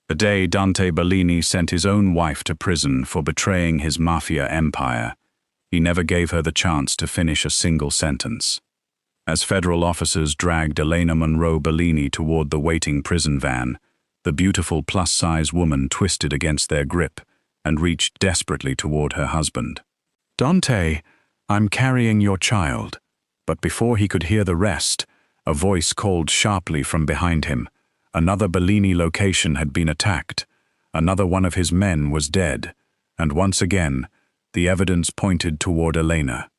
The day Dante Bellini sent his own wife to prison for betraying his Mafia empire, he never gave her the chance to finish a single sentence. As federal officers dragged Elena Monroe Bellini toward the waiting prison van, the beautiful plus-size woman twisted against their grip and reached desperately toward her husband. "Dante, I'm carrying your child." But before he could hear the rest, a voice called sharply from behind him. Another Bellini location had been attacked. Another one of his men was dead. And once again, the evidence pointed toward Elena.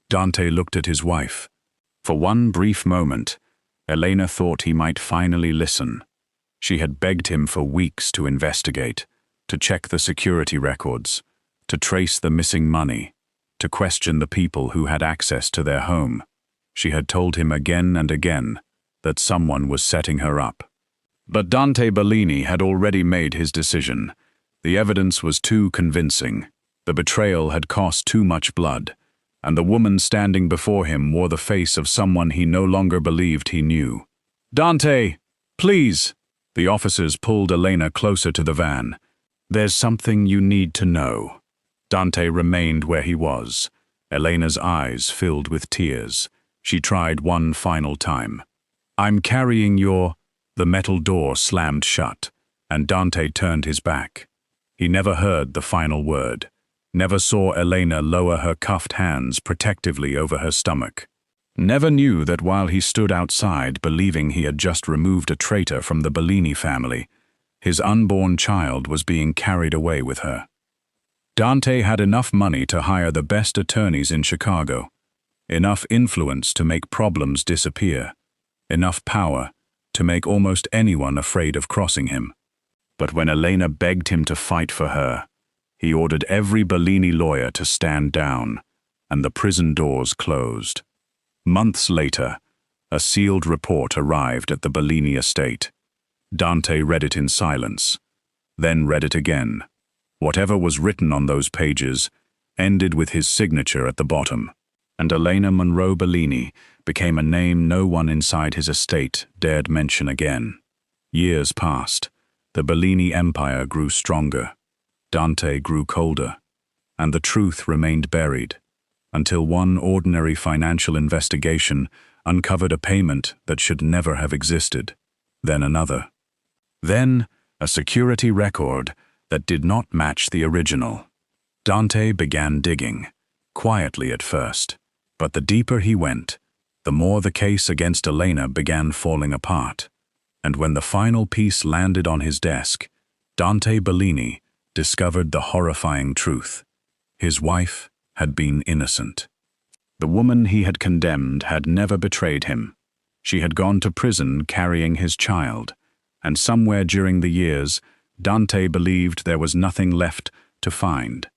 Dante looked at his wife. For one brief moment, Elena thought he might finally listen. She had begged him for weeks to investigate, to check the security records, to trace the missing money, to question the people who had access to their home. She had told him again and again that someone was setting her up. But Dante Bellini had already made his decision. The evidence was too convincing. The betrayal had cost too much blood, and the woman standing before him wore the face of someone he no longer believed he knew. "Dante, please!" The officers pulled Elena closer to the van. "There's something you need to know." Dante remained where he was. Elena's eyes filled with tears. She tried one final time. "I'm carrying your—" The metal door slammed shut, and Dante turned his back. He never heard the final word, never saw Elena lower her cuffed hands protectively over her stomach, never knew that while he stood outside believing he had just removed a traitor from the Bellini family, his unborn child was being carried away with her. Dante had enough money to hire the best attorneys in Chicago, enough influence to make problems disappear, enough power to make almost anyone afraid of crossing him. But when Elena begged him to fight for her, he ordered every Bellini lawyer to stand down, and the prison doors closed. Months later, a sealed report arrived at the Bellini estate. Dante read it in silence, then read it again. Whatever was written on those pages ended with his signature at the bottom, and Elena Monroe Bellini became a name no one inside his estate dared mention again. Years passed. The Bellini empire grew stronger. Dante grew colder. And the truth remained buried, until one ordinary financial investigation uncovered a payment that should never have existed. Then another. Then a security record that did not match the original. Dante began digging, quietly at first. But the deeper he went, the more the case against Elena began falling apart. And when the final piece landed on his desk, Dante Bellini discovered the horrifying truth. His wife had been innocent. The woman he had condemned had never betrayed him. She had gone to prison carrying his child, and somewhere during the years, Dante believed there was nothing left to find.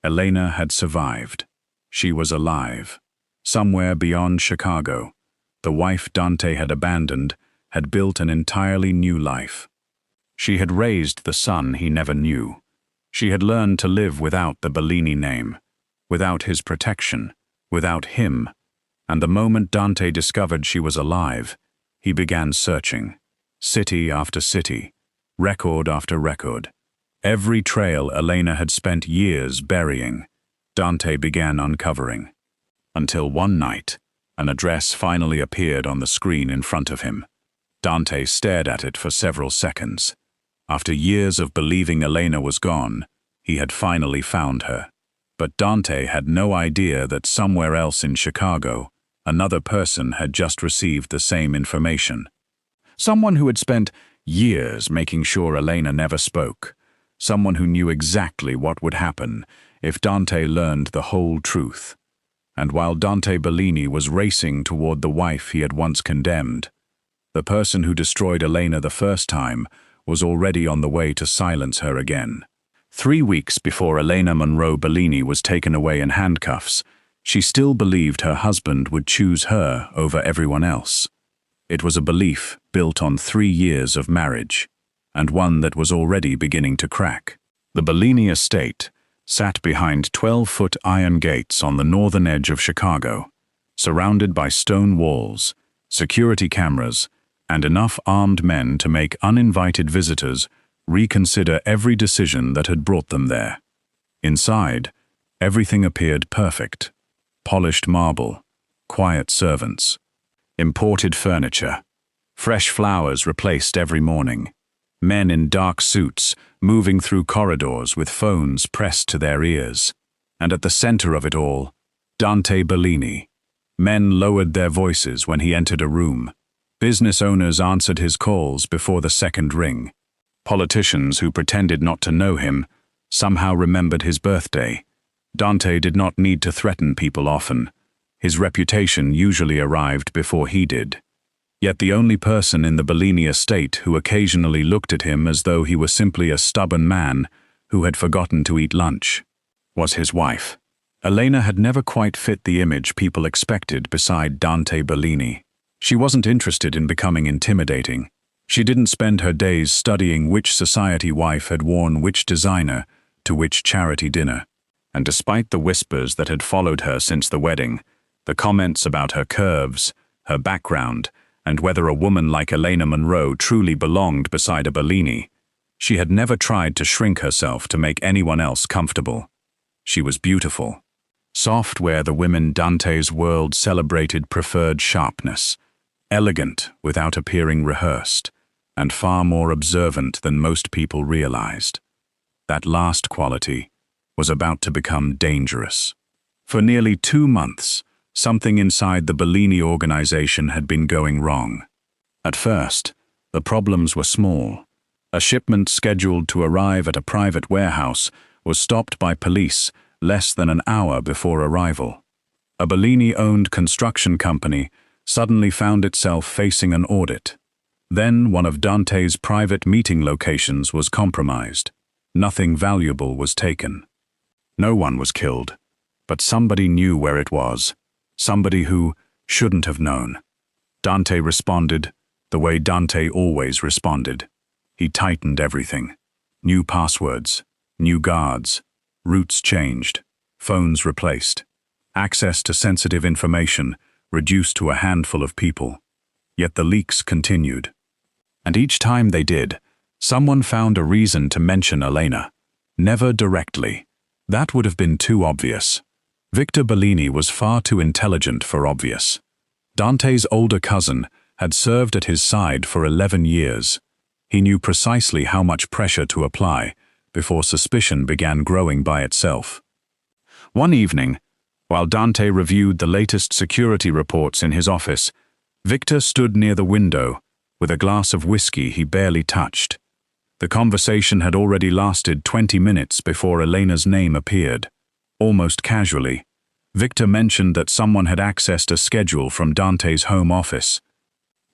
Elena had survived. She was alive. Somewhere beyond Chicago, the wife Dante had abandoned had built an entirely new life. She had raised the son he never knew. She had learned to live without the Bellini name, without his protection, without him. And the moment Dante discovered she was alive, he began searching. City after city, record after record. Every trail Elena had spent years burying, Dante began uncovering. Until one night, an address finally appeared on the screen in front of him. Dante stared at it for several seconds. After years of believing Elena was gone, he had finally found her. But Dante had no idea that somewhere else in Chicago, another person had just received the same information. Someone who had spent years making sure Elena never spoke. Someone who knew exactly what would happen if Dante learned the whole truth. And while Dante Bellini was racing toward the wife he had once condemned, the person who destroyed Elena the first time was already on the way to silence her again. 3 weeks before Elena Monroe Bellini was taken away in handcuffs, she still believed her husband would choose her over everyone else. It was a belief built on 3 years of marriage, and one that was already beginning to crack. The Bellini estate sat behind 12-foot iron gates on the northern edge of Chicago, surrounded by stone walls, security cameras, and enough armed men to make uninvited visitors reconsider every decision that had brought them there. Inside, everything appeared perfect. Polished marble, quiet servants, imported furniture, fresh flowers replaced every morning, men in dark suits moving through corridors with phones pressed to their ears. And at the center of it all, Dante Bellini. Men lowered their voices when he entered a room. Business owners answered his calls before the second ring. Politicians who pretended not to know him somehow remembered his birthday. Dante did not need to threaten people often. His reputation usually arrived before he did. Yet the only person in the Bellini estate who occasionally looked at him as though he were simply a stubborn man who had forgotten to eat lunch was his wife. Elena had never quite fit the image people expected beside Dante Bellini. She wasn't interested in becoming intimidating. She didn't spend her days studying which society wife had worn which designer to which charity dinner. And despite the whispers that had followed her since the wedding, the comments about her curves, her background, and whether a woman like Elena Monroe truly belonged beside a Bellini, she had never tried to shrink herself to make anyone else comfortable. She was beautiful. Soft where the women Dante's world celebrated preferred sharpness, elegant without appearing rehearsed, and far more observant than most people realized. That last quality was about to become dangerous. For nearly 2 months, something inside the Bellini organization had been going wrong. At first, the problems were small. A shipment scheduled to arrive at a private warehouse was stopped by police less than an hour before arrival. A Bellini-owned construction company suddenly found itself facing an audit. Then one of Dante's private meeting locations was compromised. Nothing valuable was taken. No one was killed, but somebody knew where it was. Somebody who shouldn't have known. Dante responded the way Dante always responded. He tightened everything. New passwords, new guards, routes changed, phones replaced. Access to sensitive information reduced to a handful of people. Yet the leaks continued. And each time they did, someone found a reason to mention Elena. Never directly. That would have been too obvious. Victor Bellini was far too intelligent for obvious. Dante's older cousin had served at his side for 11 years. He knew precisely how much pressure to apply before suspicion began growing by itself. One evening, while Dante reviewed the latest security reports in his office, Victor stood near the window with a glass of whiskey he barely touched. The conversation had already lasted 20 minutes before Elena's name appeared. Almost casually, Victor mentioned that someone had accessed a schedule from Dante's home office.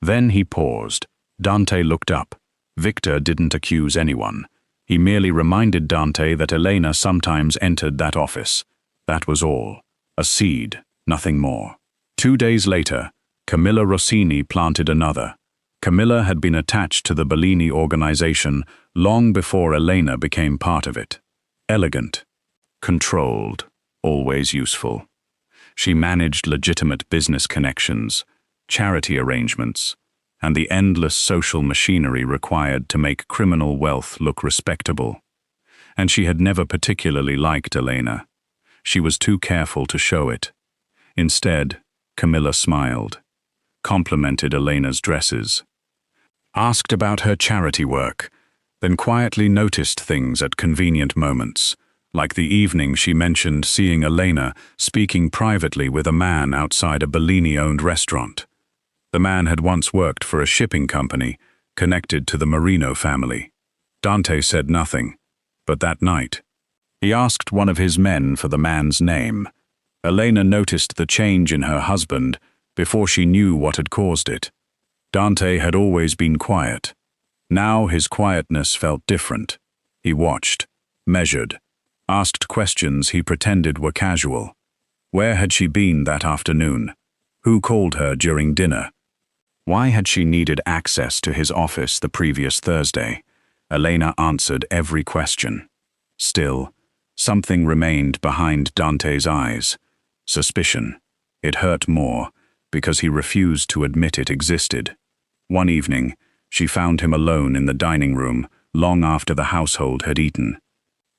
Then he paused. Dante looked up. Victor didn't accuse anyone. He merely reminded Dante that Elena sometimes entered that office. That was all. A seed, nothing more. 2 days later, Camilla Rossini planted another. Camilla had been attached to the Bellini organization long before Elena became part of it. Elegant, controlled, always useful. She managed legitimate business connections, charity arrangements, and the endless social machinery required to make criminal wealth look respectable. And she had never particularly liked Elena. She was too careful to show it. Instead, Camilla smiled, complimented Elena's dresses, asked about her charity work, then quietly noticed things at convenient moments, like the evening she mentioned seeing Elena speaking privately with a man outside a Bellini-owned restaurant. The man had once worked for a shipping company connected to the Marino family. Dante said nothing, but that night, he asked one of his men for the man's name. Elena noticed the change in her husband before she knew what had caused it. Dante had always been quiet. Now his quietness felt different. He watched, measured, asked questions he pretended were casual. Where had she been that afternoon? Who called her during dinner? Why had she needed access to his office the previous Thursday? Elena answered every question. Still, something remained behind Dante's eyes. Suspicion. It hurt more, because he refused to admit it existed. One evening, she found him alone in the dining room, long after the household had eaten.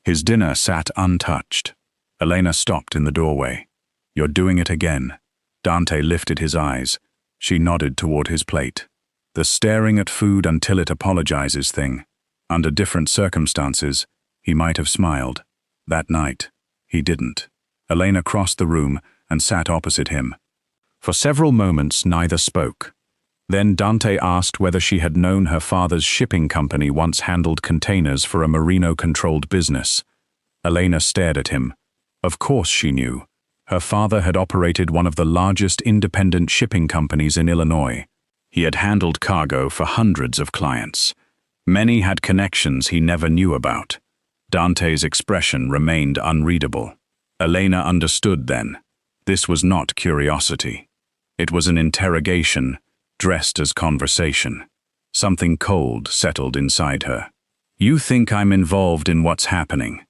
His dinner sat untouched. Elena stopped in the doorway. "You're doing it again." Dante lifted his eyes. She nodded toward his plate. The staring at food until it apologizes thing. Under different circumstances, he might have smiled. That night, he didn't. Elena crossed the room and sat opposite him. For several moments, neither spoke. Then Dante asked whether she had known her father's shipping company once handled containers for a Marino-controlled business. Elena stared at him. Of course she knew. Her father had operated one of the largest independent shipping companies in Illinois. He had handled cargo for hundreds of clients. Many had connections he never knew about. Dante's expression remained unreadable. Elena understood then. This was not curiosity. It was an interrogation, dressed as conversation. Something cold settled inside her. "You think I'm involved in what's happening?"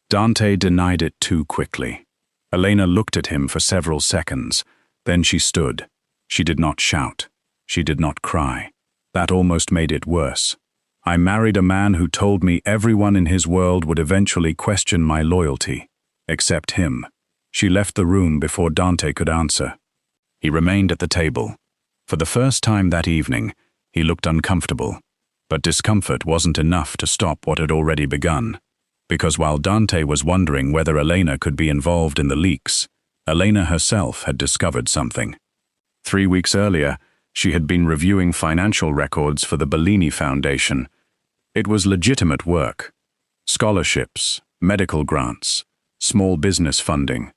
Dante denied it too quickly. Elena looked at him for several seconds. Then she stood. She did not shout. She did not cry. That almost made it worse. "I married a man who told me everyone in his world would eventually question my loyalty, except him." She left the room before Dante could answer. He remained at the table. For the first time that evening, he looked uncomfortable. But discomfort wasn't enough to stop what had already begun. Because while Dante was wondering whether Elena could be involved in the leaks, Elena herself had discovered something. 3 weeks earlier, she had been reviewing financial records for the Bellini Foundation. It was legitimate work. Scholarships, medical grants, small business funding.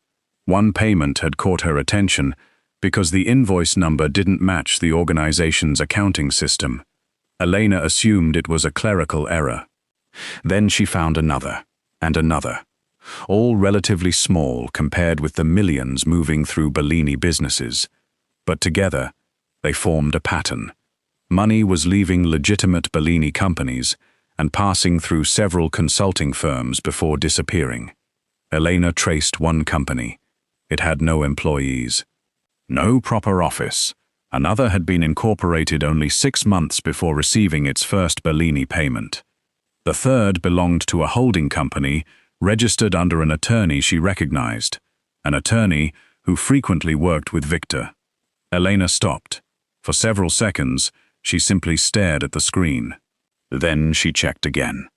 One payment had caught her attention because the invoice number didn't match the organization's accounting system. Elena assumed it was a clerical error. Then she found another, and another, all relatively small compared with the millions moving through Bellini businesses. But together, they formed a pattern. Money was leaving legitimate Bellini companies and passing through several consulting firms before disappearing. Elena traced one company. It had no employees. No proper office. Another had been incorporated only 6 months before receiving its first Bellini payment. The third belonged to a holding company registered under an attorney she recognized, an attorney who frequently worked with Victor. Elena stopped. For several seconds, she simply stared at the screen. Then she checked again.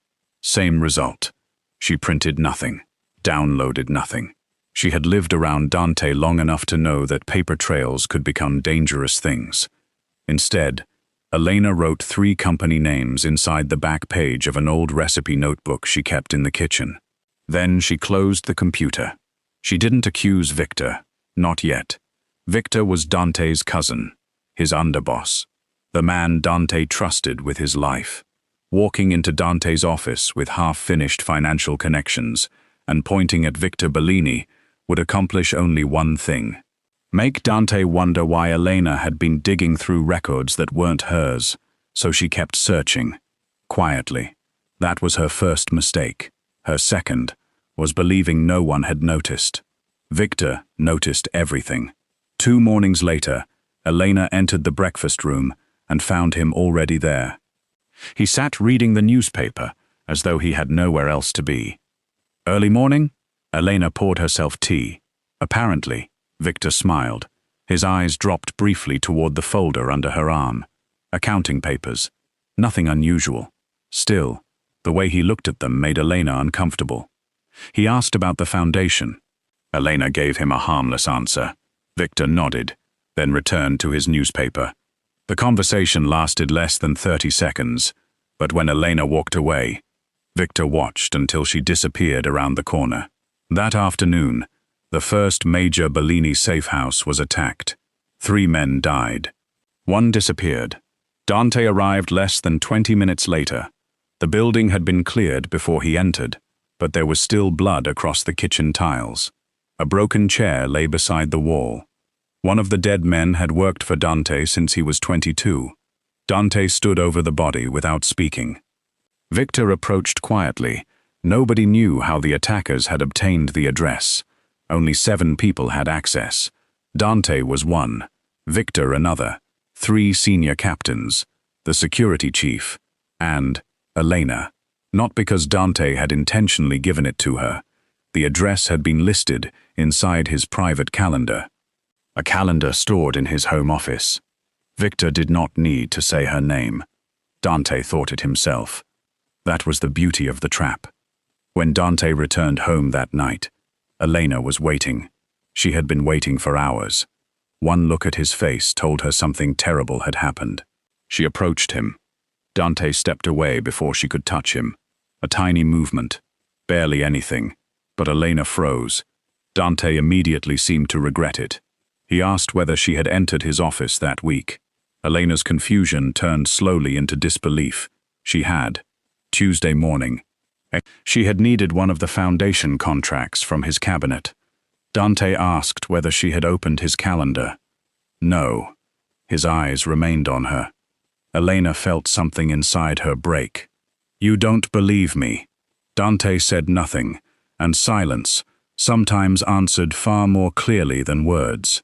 Same result. She printed nothing, downloaded nothing. She had lived around Dante long enough to know that paper trails could become dangerous things. Instead, Elena wrote 3 company names inside the back page of an old recipe notebook she kept in the kitchen. Then she closed the computer. She didn't accuse Victor, not yet. Victor was Dante's cousin, his underboss, the man Dante trusted with his life. Walking into Dante's office with half-finished financial connections and pointing at Victor Bellini would accomplish only one thing: make Dante wonder why Elena had been digging through records that weren't hers, so she kept searching, quietly. That was her first mistake. Her second was believing no one had noticed. Victor noticed everything. 2 mornings later, Elena entered the breakfast room and found him already there. He sat reading the newspaper, as though he had nowhere else to be. "Early morning?" Elena poured herself tea. Apparently, Victor smiled. His eyes dropped briefly toward the folder under her arm. Accounting papers. Nothing unusual. Still, the way he looked at them made Elena uncomfortable. He asked about the foundation. Elena gave him a harmless answer. Victor nodded, then returned to his newspaper. The conversation lasted less than 30 seconds, but when Elena walked away, Victor watched until she disappeared around the corner. That afternoon, the first major Bellini safe house was attacked. 3 men died. 1 disappeared. Dante arrived less than 20 minutes later. The building had been cleared before he entered, but there was still blood across the kitchen tiles. A broken chair lay beside the wall. One of the dead men had worked for Dante since he was 22. Dante stood over the body without speaking. Victor approached quietly. Nobody knew how the attackers had obtained the address. Only 7 people had access. Dante was one, Victor another, 3 senior captains, the security chief, and Elena. Not because Dante had intentionally given it to her. The address had been listed inside his private calendar. A calendar stored in his home office. Victor did not need to say her name. Dante thought it himself. That was the beauty of the trap. When Dante returned home that night, Elena was waiting. She had been waiting for hours. One look at his face told her something terrible had happened. She approached him. Dante stepped away before she could touch him. A tiny movement, barely anything, but Elena froze. Dante immediately seemed to regret it. He asked whether she had entered his office that week. Elena's confusion turned slowly into disbelief. She had. Tuesday morning. She had needed one of the foundation contracts from his cabinet. Dante asked whether she had opened his calendar. No. His eyes remained on her. Elena felt something inside her break. "You don't believe me." Dante said nothing, and silence sometimes answered far more clearly than words.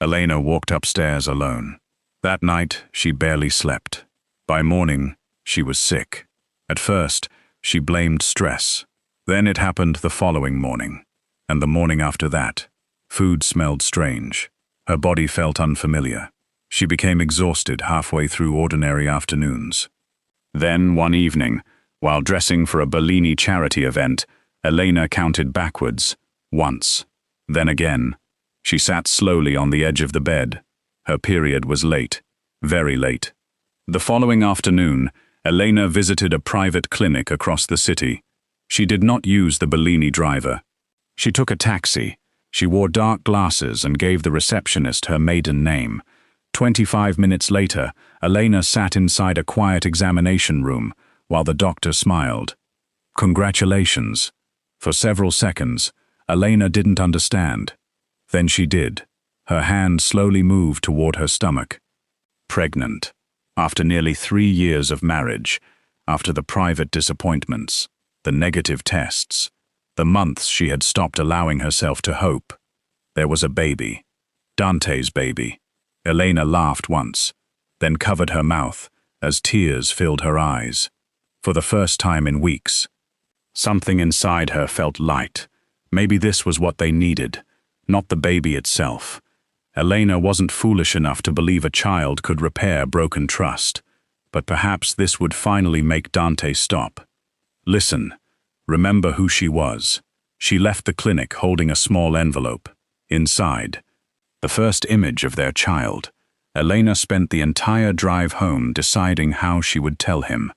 Elena walked upstairs alone. That night, she barely slept. By morning, she was sick. At first, she blamed stress. Then it happened the following morning. And the morning after that, food smelled strange. Her body felt unfamiliar. She became exhausted halfway through ordinary afternoons. Then, one evening, while dressing for a Bellini charity event, Elena counted backwards, once, then again. She sat slowly on the edge of the bed. Her period was late, very late. The following afternoon, Elena visited a private clinic across the city. She did not use the Bellini driver. She took a taxi. She wore dark glasses and gave the receptionist her maiden name. 25 minutes later, Elena sat inside a quiet examination room while the doctor smiled. "Congratulations." For several seconds, Elena didn't understand. Then she did. Her hand slowly moved toward her stomach. Pregnant. After nearly 3 years of marriage, after the private disappointments, the negative tests, the months she had stopped allowing herself to hope. There was a baby. Dante's baby. Elena laughed once, then covered her mouth as tears filled her eyes. For the first time in weeks, something inside her felt light. Maybe this was what they needed, not the baby itself. Elena wasn't foolish enough to believe a child could repair broken trust, but perhaps this would finally make Dante stop. Listen, remember who she was. She left the clinic holding a small envelope. Inside, the first image of their child. Elena spent the entire drive home deciding how she would tell him.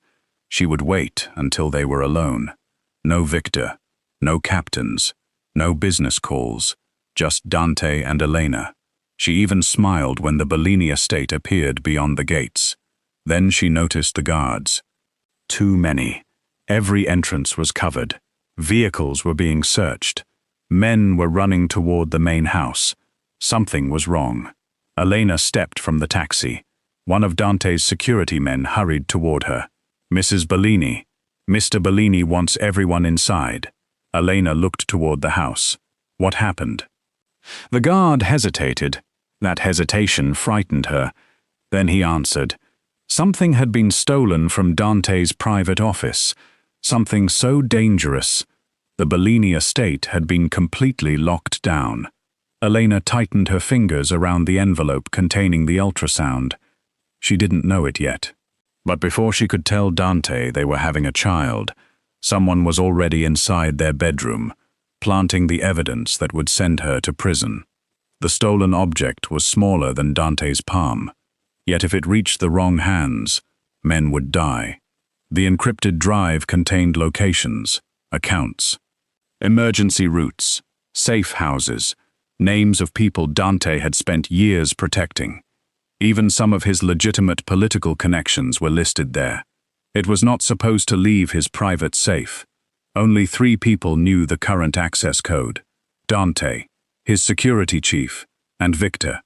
She would wait until they were alone. No Victor, no captains, no business calls, just Dante and Elena. She even smiled when the Bellini estate appeared beyond the gates. Then she noticed the guards. Too many. Every entrance was covered. Vehicles were being searched. Men were running toward the main house. Something was wrong. Elena stepped from the taxi. One of Dante's security men hurried toward her. "Mrs. Bellini. Mr. Bellini wants everyone inside." Elena looked toward the house. What happened? The guard hesitated. That hesitation frightened her. Then he answered. Something had been stolen from Dante's private office. Something so dangerous. The Bellini estate had been completely locked down. Elena tightened her fingers around the envelope containing the ultrasound. She didn't know it yet. But before she could tell Dante they were having a child, someone was already inside their bedroom, planting the evidence that would send her to prison. The stolen object was smaller than Dante's palm. Yet if it reached the wrong hands, men would die. The encrypted drive contained locations, accounts, emergency routes, safe houses, names of people Dante had spent years protecting. Even some of his legitimate political connections were listed there. It was not supposed to leave his private safe. Only 3 people knew the current access code: Dante, his security chief, and Victor.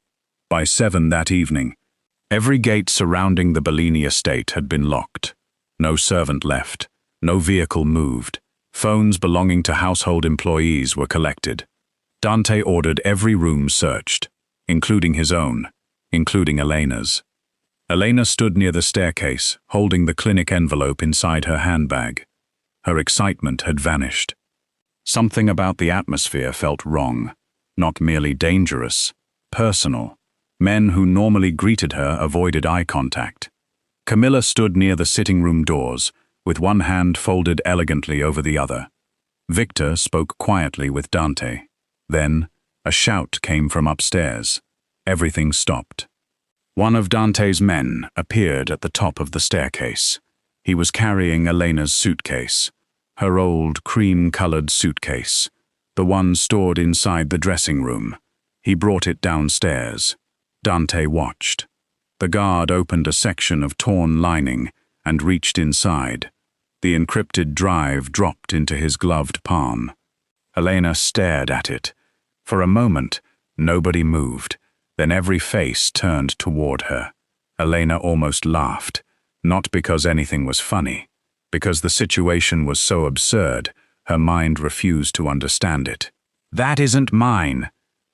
By 7 that evening, every gate surrounding the Bellini estate had been locked. No servant left, no vehicle moved. Phones belonging to household employees were collected. Dante ordered every room searched, including his own, including Elena's. Elena stood near the staircase, holding the clinic envelope inside her handbag. Her excitement had vanished. Something about the atmosphere felt wrong, not merely dangerous, personal. Men who normally greeted her avoided eye contact. Camilla stood near the sitting room doors, with one hand folded elegantly over the other. Victor spoke quietly with Dante. Then, a shout came from upstairs. Everything stopped. One of Dante's men appeared at the top of the staircase. He was carrying Elena's suitcase, her old cream-colored suitcase, the one stored inside the dressing room. He brought it downstairs. Dante watched. The guard opened a section of torn lining and reached inside. The encrypted drive dropped into his gloved palm. Elena stared at it. For a moment, nobody moved. Then every face turned toward her. Elena almost laughed, not because anything was funny, because the situation was so absurd, her mind refused to understand it. "That isn't mine."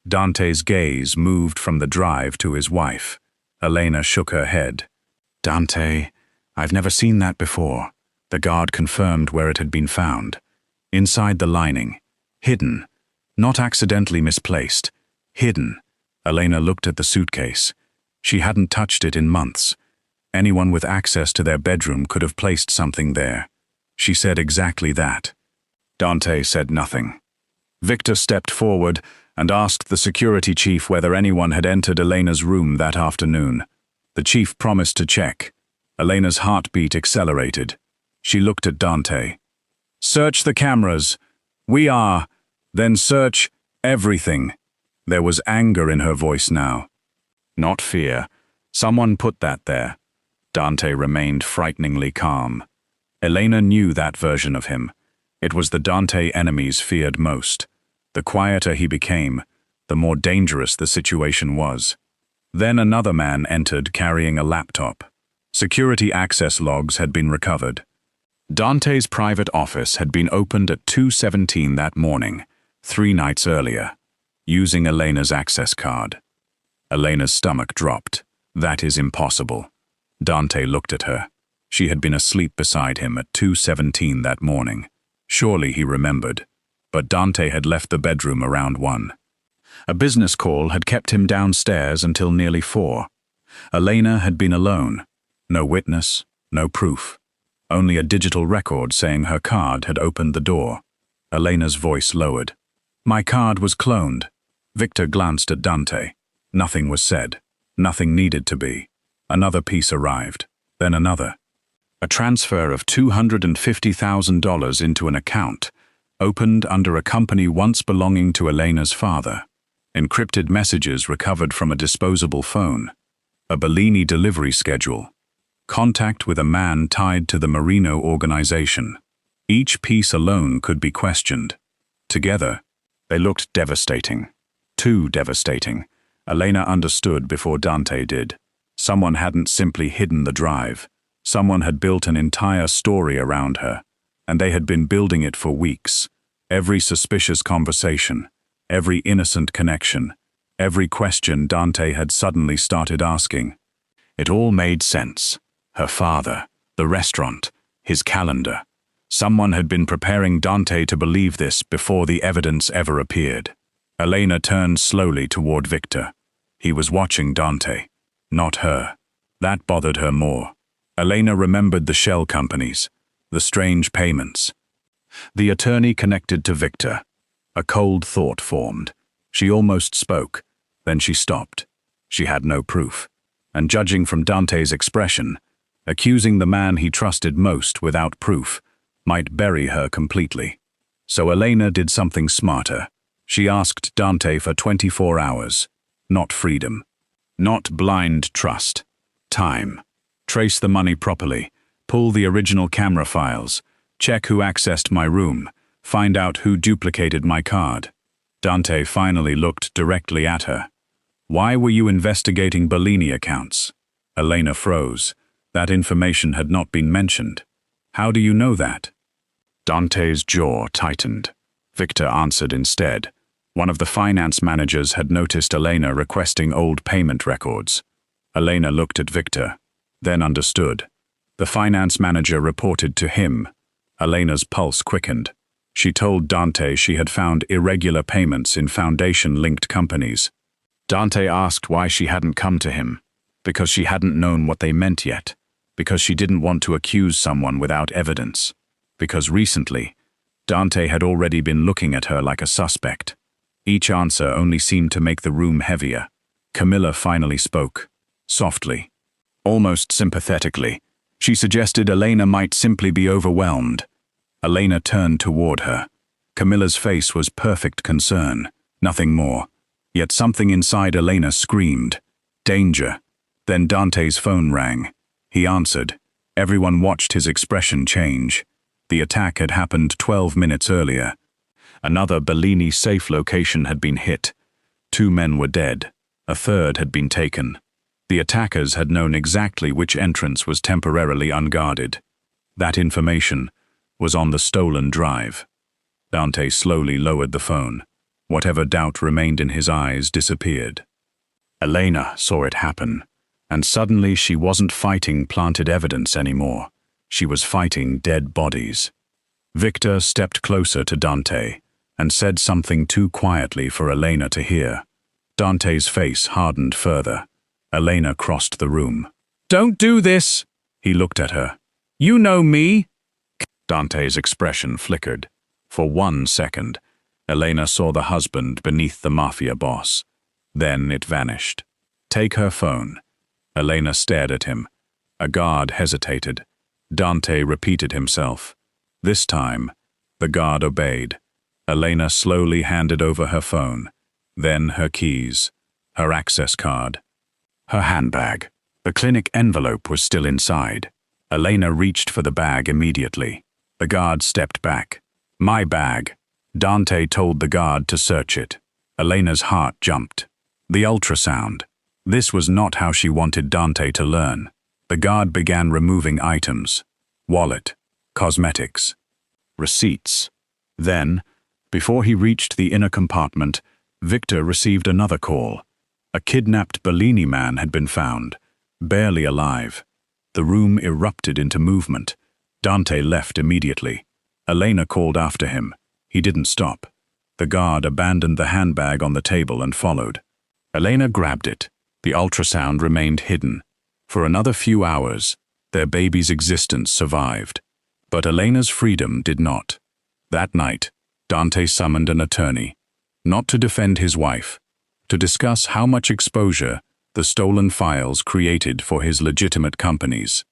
Dante's gaze moved from the drive to his wife. Elena shook her head. "Dante, I've never seen that before." The guard confirmed where it had been found. Inside the lining. Hidden. Not accidentally misplaced. Hidden. Elena looked at the suitcase. She hadn't touched it in months. Anyone with access to their bedroom could have placed something there. She said exactly that. Dante said nothing. Victor stepped forward and asked the security chief whether anyone had entered Elena's room that afternoon. The chief promised to check. Elena's heartbeat accelerated. She looked at Dante. "Search the cameras. We are. Then search everything." There was anger in her voice now. Not fear. Someone put that there. Dante remained frighteningly calm. Elena knew that version of him. It was the Dante enemies feared most. The quieter he became, the more dangerous the situation was. Then another man entered carrying a laptop. Security access logs had been recovered. Dante's private office had been opened at 2:17 that morning, 3 nights earlier, using Elena's access card. Elena's stomach dropped. "That is impossible." Dante looked at her. She had been asleep beside him at 2:17 that morning. Surely he remembered. But Dante had left the bedroom around 1. A business call had kept him downstairs until nearly 4. Elena had been alone. No witness, no proof. Only a digital record saying her card had opened the door. Elena's voice lowered. "My card was cloned." Victor glanced at Dante. Nothing was said. Nothing needed to be. Another piece arrived. Then another. A transfer of $250,000 into an account, opened under a company once belonging to Elena's father. Encrypted messages recovered from a disposable phone. A Bellini delivery schedule. Contact with a man tied to the Marino organization. Each piece alone could be questioned. Together, they looked devastating. Too devastating. Elena understood before Dante did. Someone hadn't simply hidden the drive. Someone had built an entire story around her, and they had been building it for weeks. Every suspicious conversation, every innocent connection, every question Dante had suddenly started asking. It all made sense. Her father, the restaurant, his calendar. Someone had been preparing Dante to believe this before the evidence ever appeared. Elena turned slowly toward Victor. He was watching Dante, not her. That bothered her more. Elena remembered the shell companies, the strange payments. The attorney connected to Victor. A cold thought formed. She almost spoke, then she stopped. She had no proof. And judging from Dante's expression, accusing the man he trusted most without proof might bury her completely. So Elena did something smarter. She asked Dante for 24 hours. Not freedom. Not blind trust. Time. Trace the money properly. Pull the original camera files. Check who accessed my room. Find out who duplicated my card. Dante finally looked directly at her. "Why were you investigating Bellini accounts?" Elena froze. That information had not been mentioned. "How do you know that?" Dante's jaw tightened. Victor answered instead. One of the finance managers had noticed Elena requesting old payment records. Elena looked at Victor. then understood. The finance manager reported to him. Elena's pulse quickened. She told Dante she had found irregular payments in foundation-linked companies. Dante asked why she hadn't come to him. Because she hadn't known what they meant yet. Because she didn't want to accuse someone without evidence. Because recently, Dante had already been looking at her like a suspect. Each answer only seemed to make the room heavier. Camilla finally spoke. Softly. Almost sympathetically. She suggested Elena might simply be overwhelmed. Elena turned toward her. Camilla's face was perfect concern, nothing more. Yet something inside Elena screamed. Danger. Then Dante's phone rang. He answered. Everyone watched his expression change. The attack had happened 12 minutes earlier. Another Bellini safe location had been hit. 2 men were dead. A third had been taken. The attackers had known exactly which entrance was temporarily unguarded. That information was on the stolen drive. Dante slowly lowered the phone. Whatever doubt remained in his eyes disappeared. Elena saw it happen, and suddenly she wasn't fighting planted evidence anymore. She was fighting dead bodies. Victor stepped closer to Dante and said something too quietly for Elena to hear. Dante's face hardened further. Elena crossed the room. "Don't do this!" He looked at her. "You know me!" Dante's expression flickered. For 1 second, Elena saw the husband beneath the Mafia boss. Then it vanished. "Take her phone." Elena stared at him. A guard hesitated. Dante repeated himself. This time, the guard obeyed. Elena slowly handed over her phone, then her keys, her access card, her handbag. The clinic envelope was still inside. Elena reached for the bag immediately. The guard stepped back. "My bag." Dante told the guard to search it. Elena's heart jumped. The ultrasound. This was not how she wanted Dante to learn. The guard began removing items. Wallet, cosmetics, receipts. Then, before he reached the inner compartment, Victor received another call. A kidnapped Bellini man had been found, barely alive. The room erupted into movement. Dante left immediately. Elena called after him. He didn't stop. The guard abandoned the handbag on the table and followed. Elena grabbed it. The ultrasound remained hidden. For another few hours, their baby's existence survived. But Elena's freedom did not. That night, Dante summoned an attorney, not to defend his wife, to discuss how much exposure the stolen files created for his legitimate companies.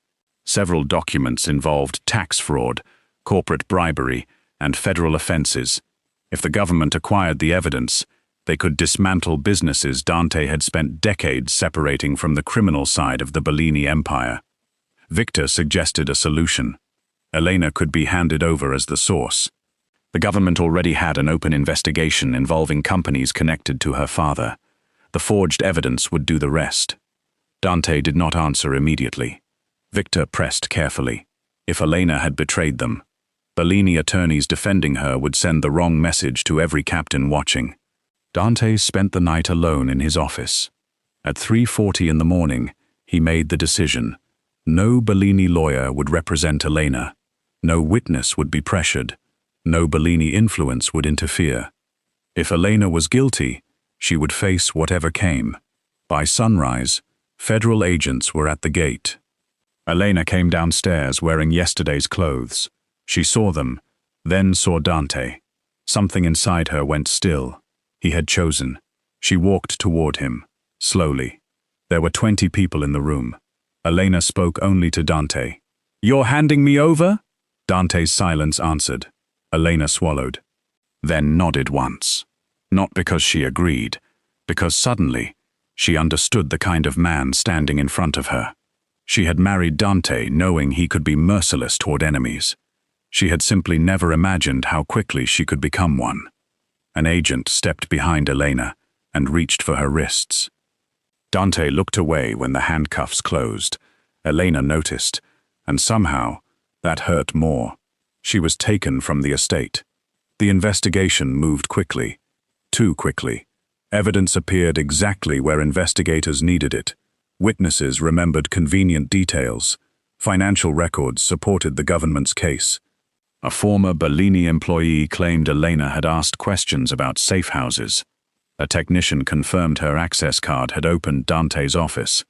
Several documents involved tax fraud, corporate bribery, and federal offenses. If the government acquired the evidence, they could dismantle businesses Dante had spent decades separating from the criminal side of the Bellini empire. Victor suggested a solution. Elena could be handed over as the source. The government already had an open investigation involving companies connected to her father. The forged evidence would do the rest. Dante did not answer immediately. Victor pressed carefully. If Elena had betrayed them, Bellini attorneys defending her would send the wrong message to every captain watching. Dante spent the night alone in his office. At 3:40 in the morning, he made the decision. No Bellini lawyer would represent Elena. No witness would be pressured. No Bellini influence would interfere. If Elena was guilty, she would face whatever came. By sunrise, federal agents were at the gate. Elena came downstairs wearing yesterday's clothes. She saw them, then saw Dante. Something inside her went still. He had chosen. She walked toward him, slowly. There were 20 people in the room. Elena spoke only to Dante. "You're handing me over?" Dante's silence answered. Elena swallowed, then nodded once. Not because she agreed, because suddenly she understood the kind of man standing in front of her. She had married Dante knowing he could be merciless toward enemies. She had simply never imagined how quickly she could become one. An agent stepped behind Elena and reached for her wrists. Dante looked away when the handcuffs closed. Elena noticed, and somehow that hurt more. She was taken from the estate. The investigation moved quickly, too quickly. Evidence appeared exactly where investigators needed it. Witnesses remembered convenient details. Financial records supported the government's case. A former Bellini employee claimed Elena had asked questions about safe houses. A technician confirmed her access card had opened Dante's office.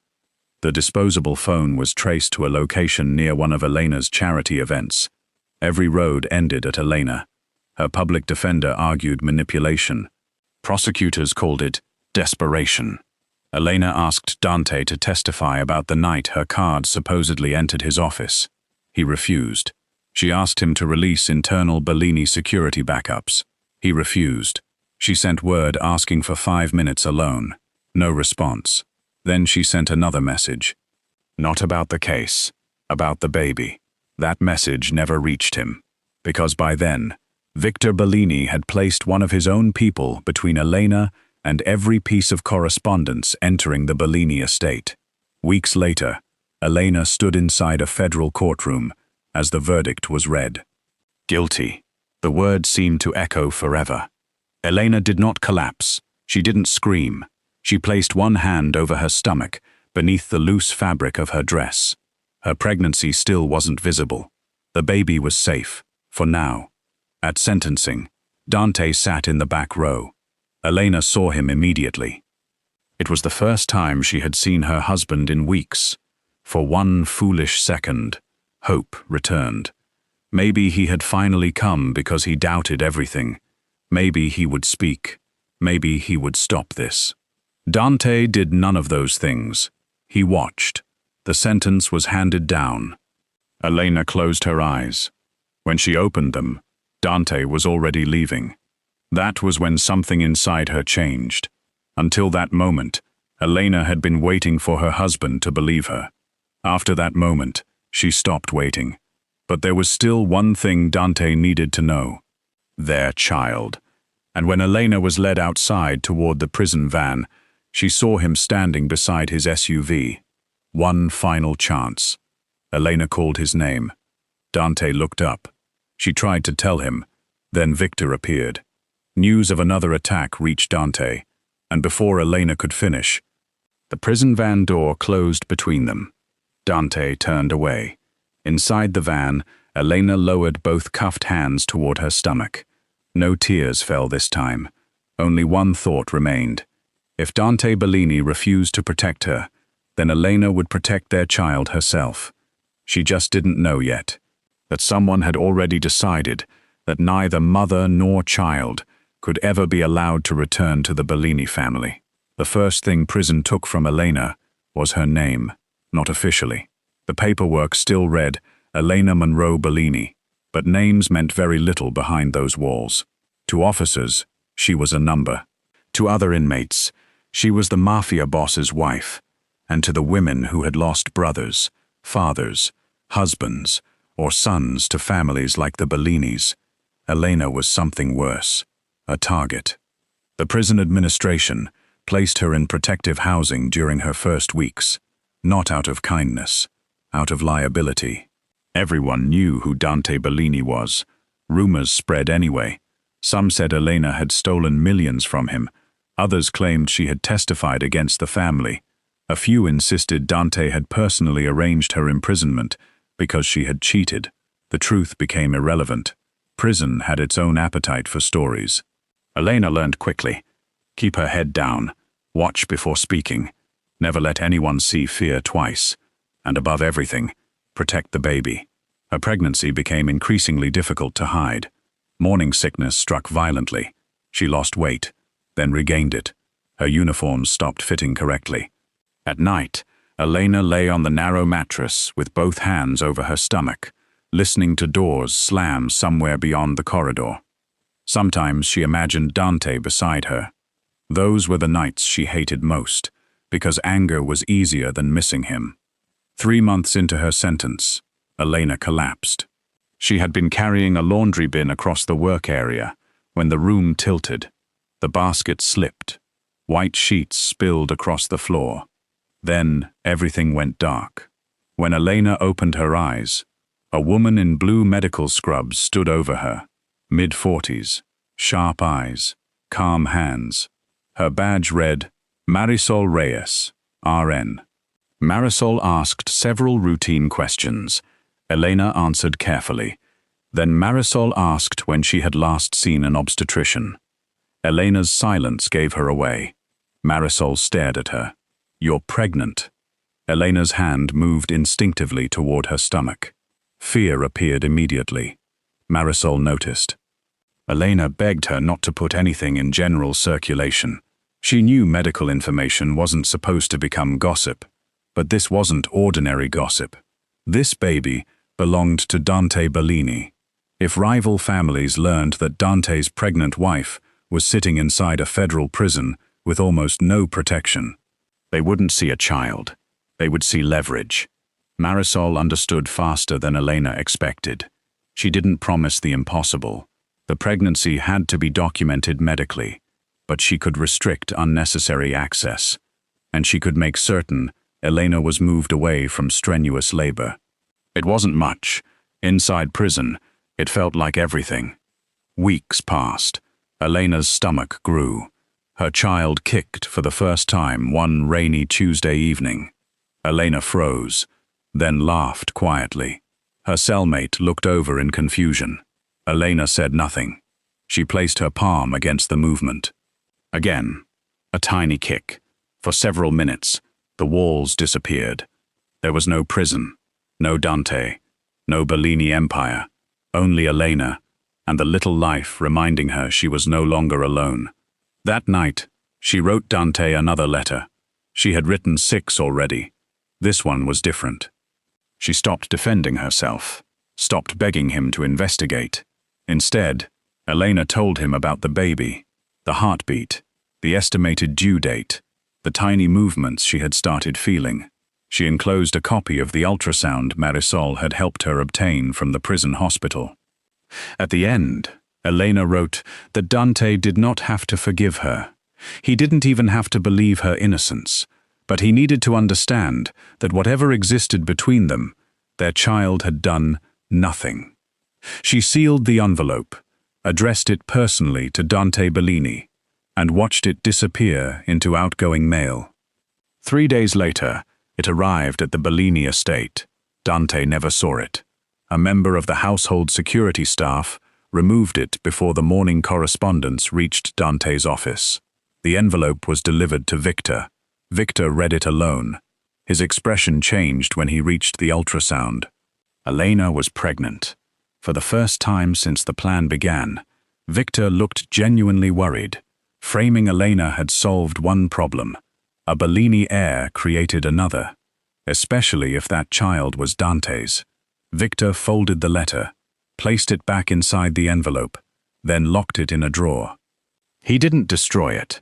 The disposable phone was traced to a location near one of Elena's charity events. Every road ended at Elena. Her public defender argued manipulation. Prosecutors called it desperation. Elena asked Dante to testify about the night her card supposedly entered his office. He refused. She asked him to release internal Bellini security backups. He refused. She sent word asking for 5 minutes alone. No response. Then she sent another message. Not about the case, about the baby. That message never reached him, because by then, Victor Bellini had placed one of his own people between Elena and every piece of correspondence entering the Bellini estate. Weeks later, Elena stood inside a federal courtroom as the verdict was read. Guilty. The word seemed to echo forever. Elena did not collapse. She didn't scream. She placed one hand over her stomach, beneath the loose fabric of her dress. Her pregnancy still wasn't visible. The baby was safe, for now. At sentencing, Dante sat in the back row. Elena saw him immediately. It was the first time she had seen her husband in weeks. For one foolish second, hope returned. Maybe he had finally come because he doubted everything. Maybe he would speak. Maybe he would stop this. Dante did none of those things. He watched. The sentence was handed down. Elena closed her eyes. When she opened them, Dante was already leaving. That was when something inside her changed. Until that moment, Elena had been waiting for her husband to believe her. After that moment, she stopped waiting. But there was still one thing Dante needed to know. Their child. And when Elena was led outside toward the prison van, she saw him standing beside his SUV. One final chance. Elena called his name. Dante looked up. She tried to tell him. Then Victor appeared. News of another attack reached Dante, and before Elena could finish, the prison van door closed between them. Dante turned away. Inside the van, Elena lowered both cuffed hands toward her stomach. No tears fell this time. Only one thought remained. If Dante Bellini refused to protect her, then Elena would protect their child herself. She just didn't know yet. That someone had already decided that neither mother nor child could ever be allowed to return to the Bellini family. The first thing prison took from Elena was her name, not officially. The paperwork still read Elena Monroe Bellini, but names meant very little behind those walls. To officers, she was a number. To other inmates, she was the Mafia boss's wife. And to the women who had lost brothers, fathers, husbands, or sons to families like the Bellinis, Elena was something worse, a target. The prison administration placed her in protective housing during her first weeks, not out of kindness, out of liability. Everyone knew who Dante Bellini was. Rumors spread anyway. Some said Elena had stolen millions from him. Others claimed she had testified against the family. A few insisted Dante had personally arranged her imprisonment because she had cheated. The truth became irrelevant. Prison had its own appetite for stories. Elena learned quickly. Keep her head down. Watch before speaking. Never let anyone see fear twice. And above everything, protect the baby. Her pregnancy became increasingly difficult to hide. Morning sickness struck violently. She lost weight, then regained it. Her uniform stopped fitting correctly. At night, Elena lay on the narrow mattress with both hands over her stomach, listening to doors slam somewhere beyond the corridor. Sometimes she imagined Dante beside her. Those were the nights she hated most, because anger was easier than missing him. 3 months into her sentence, Elena collapsed. She had been carrying a laundry bin across the work area when the room tilted. The basket slipped. White sheets spilled across the floor. Then everything went dark. When Elena opened her eyes, a woman in blue medical scrubs stood over her, mid-40s, sharp eyes, calm hands. Her badge read, Marisol Reyes, RN. Marisol asked several routine questions. Elena answered carefully. Then Marisol asked when she had last seen an obstetrician. Elena's silence gave her away. Marisol stared at her. "You're pregnant." Elena's hand moved instinctively toward her stomach. Fear appeared immediately. Marisol noticed. Elena begged her not to put anything in general circulation. She knew medical information wasn't supposed to become gossip, but this wasn't ordinary gossip. This baby belonged to Dante Bellini. If rival families learned that Dante's pregnant wife was sitting inside a federal prison with almost no protection, they wouldn't see a child. They would see leverage. Marisol understood faster than Elena expected. She didn't promise the impossible. The pregnancy had to be documented medically, but she could restrict unnecessary access, and she could make certain Elena was moved away from strenuous labor. It wasn't much. Inside prison, it felt like everything. Weeks passed. Elena's stomach grew. Her child kicked for the first time one rainy Tuesday evening. Elena froze, then laughed quietly. Her cellmate looked over in confusion. Elena said nothing. She placed her palm against the movement. Again, a tiny kick. For several minutes, the walls disappeared. There was no prison, no Dante, no Bellini Empire, only Elena, and the little life reminding her she was no longer alone. That night, she wrote Dante another letter. She had written 6 already. This one was different. She stopped defending herself, stopped begging him to investigate. Instead, Elena told him about the baby, the heartbeat, the estimated due date, the tiny movements she had started feeling. She enclosed a copy of the ultrasound Marisol had helped her obtain from the prison hospital. At the end, Elena wrote that Dante did not have to forgive her. He didn't even have to believe her innocence, but he needed to understand that whatever existed between them, their child had done nothing. She sealed the envelope, addressed it personally to Dante Bellini, and watched it disappear into outgoing mail. 3 days later, it arrived at the Bellini estate. Dante never saw it. A member of the household security staff removed it before the morning correspondence reached Dante's office. The envelope was delivered to Victor. Victor read it alone. His expression changed when he reached the ultrasound. Elena was pregnant. For the first time since the plan began, Victor looked genuinely worried. Framing Elena had solved one problem. A Bellini heir created another, especially if that child was Dante's. Victor folded the letter, placed it back inside the envelope, then locked it in a drawer. He didn't destroy it.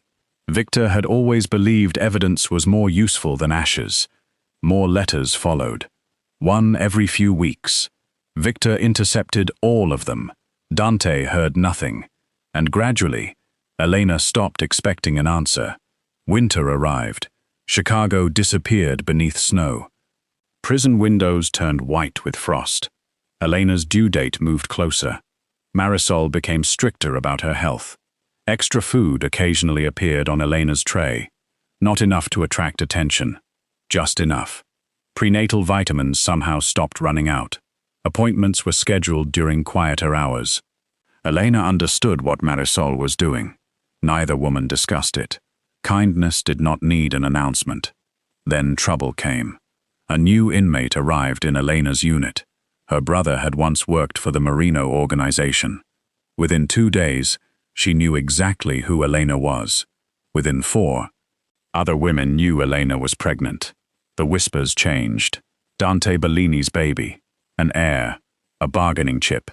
Victor had always believed evidence was more useful than ashes. More letters followed, one every few weeks. Victor intercepted all of them. Dante heard nothing, and gradually, Elena stopped expecting an answer. Winter arrived. Chicago disappeared beneath snow. Prison windows turned white with frost. Elena's due date moved closer. Marisol became stricter about her health. Extra food occasionally appeared on Elena's tray. Not enough to attract attention. Just enough. Prenatal vitamins somehow stopped running out. Appointments were scheduled during quieter hours. Elena understood what Marisol was doing. Neither woman discussed it. Kindness did not need an announcement. Then trouble came. A new inmate arrived in Elena's unit. Her brother had once worked for the Merino organization. Within 2 days, she knew exactly who Elena was. Within 4, other women knew Elena was pregnant. The whispers changed. Dante Bellini's baby. An heir. A bargaining chip.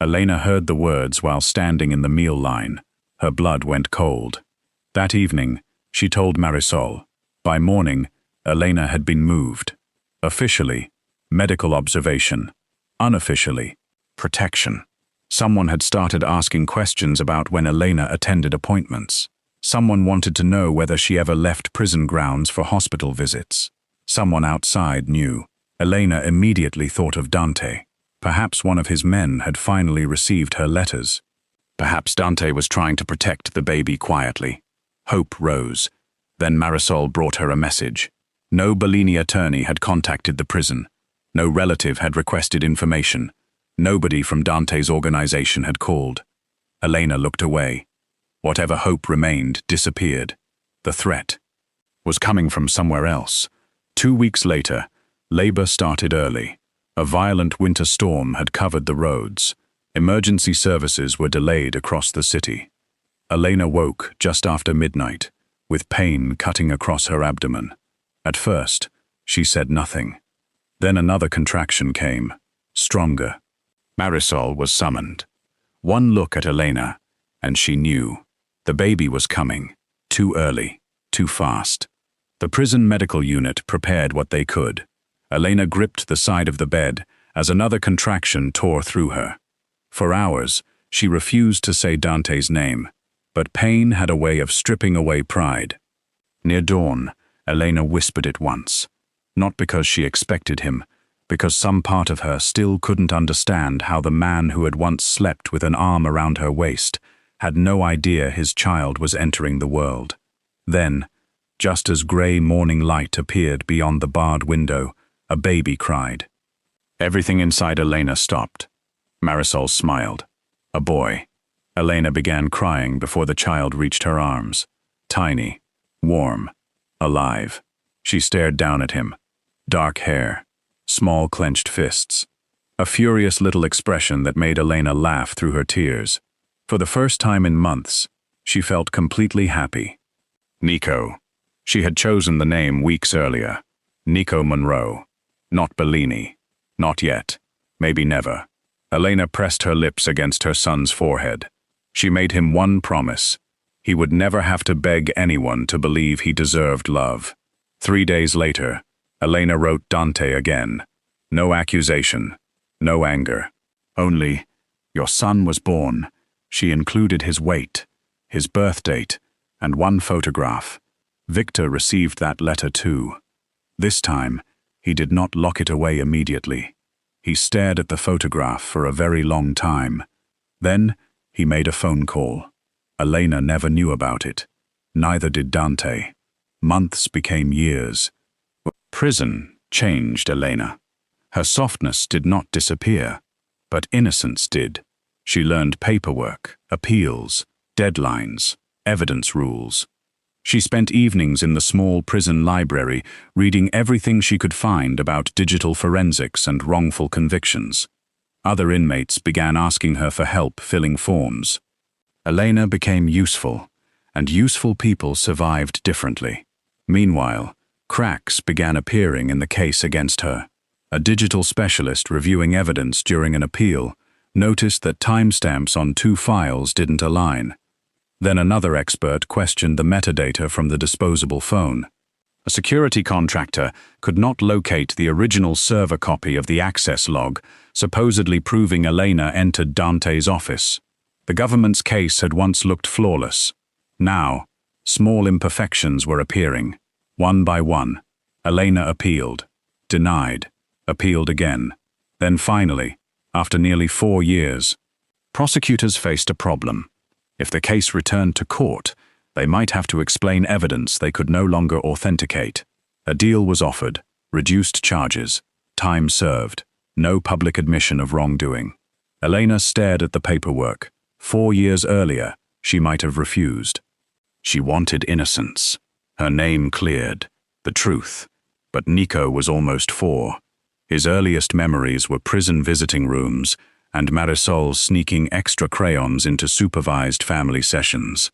Elena heard the words while standing in the meal line. Her blood went cold. That evening, she told Marisol. By morning, Elena had been moved. Officially, medical observation. Unofficially, protection. Someone had started asking questions about when Elena attended appointments. Someone wanted to know whether she ever left prison grounds for hospital visits. Someone outside knew. Elena immediately thought of Dante. Perhaps one of his men had finally received her letters. Perhaps Dante was trying to protect the baby quietly. Hope rose. Then Marisol brought her a message. No Bellini attorney had contacted the prison. No relative had requested information. Nobody from Dante's organization had called. Elena looked away. Whatever hope remained disappeared. The threat was coming from somewhere else. 2 weeks later, labor started early. A violent winter storm had covered the roads. Emergency services were delayed across the city. Elena woke just after midnight, with pain cutting across her abdomen. At first, she said nothing. Then another contraction came, stronger. Marisol was summoned. One look at Elena, and she knew. The baby was coming, too early, too fast. The prison medical unit prepared what they could. Elena gripped the side of the bed as another contraction tore through her. For hours, she refused to say Dante's name, but pain had a way of stripping away pride. Near dawn, Elena whispered it once, not because she expected him, because some part of her still couldn't understand how the man who had once slept with an arm around her waist had no idea his child was entering the world. Then, just as grey morning light appeared beyond the barred window, a baby cried. Everything inside Elena stopped. Marisol smiled. A boy. Elena began crying before the child reached her arms. Tiny, warm, alive. She stared down at him. Dark hair, small clenched fists. A furious little expression that made Elena laugh through her tears. For the first time in months, she felt completely happy. Nico. She had chosen the name weeks earlier. Nico Monroe. Not Bellini. Not yet. Maybe never. Elena pressed her lips against her son's forehead. She made him one promise. He would never have to beg anyone to believe he deserved love. 3 days later, Elena wrote Dante again. No accusation. No anger. Only, your son was born. She included his weight, his birth date, and one photograph. Victor received that letter too. This time, he did not lock it away immediately. He stared at the photograph for a very long time. Then, he made a phone call. Elena never knew about it. Neither did Dante. Months became years. Prison changed Elena. Her softness did not disappear, but innocence did. She learned paperwork, appeals, deadlines, evidence rules. She spent evenings in the small prison library reading everything she could find about digital forensics and wrongful convictions. Other inmates began asking her for help filling forms. Elena became useful, and useful people survived differently. Meanwhile, cracks began appearing in the case against her. A digital specialist reviewing evidence during an appeal noticed that timestamps on 2 files didn't align. Then another expert questioned the metadata from the disposable phone. A security contractor could not locate the original server copy of the access log, supposedly proving Elena entered Dante's office. The government's case had once looked flawless. Now, small imperfections were appearing. One by one, Elena appealed, denied, appealed again. Then finally, after nearly 4 years, prosecutors faced a problem. If the case returned to court, they might have to explain evidence they could no longer authenticate. A deal was offered, reduced charges, time served, no public admission of wrongdoing. Elena stared at the paperwork. 4 years earlier, she might have refused. She wanted innocence. Her name cleared, the truth. But Nico was almost 4. His earliest memories were prison visiting rooms and Marisol sneaking extra crayons into supervised family sessions.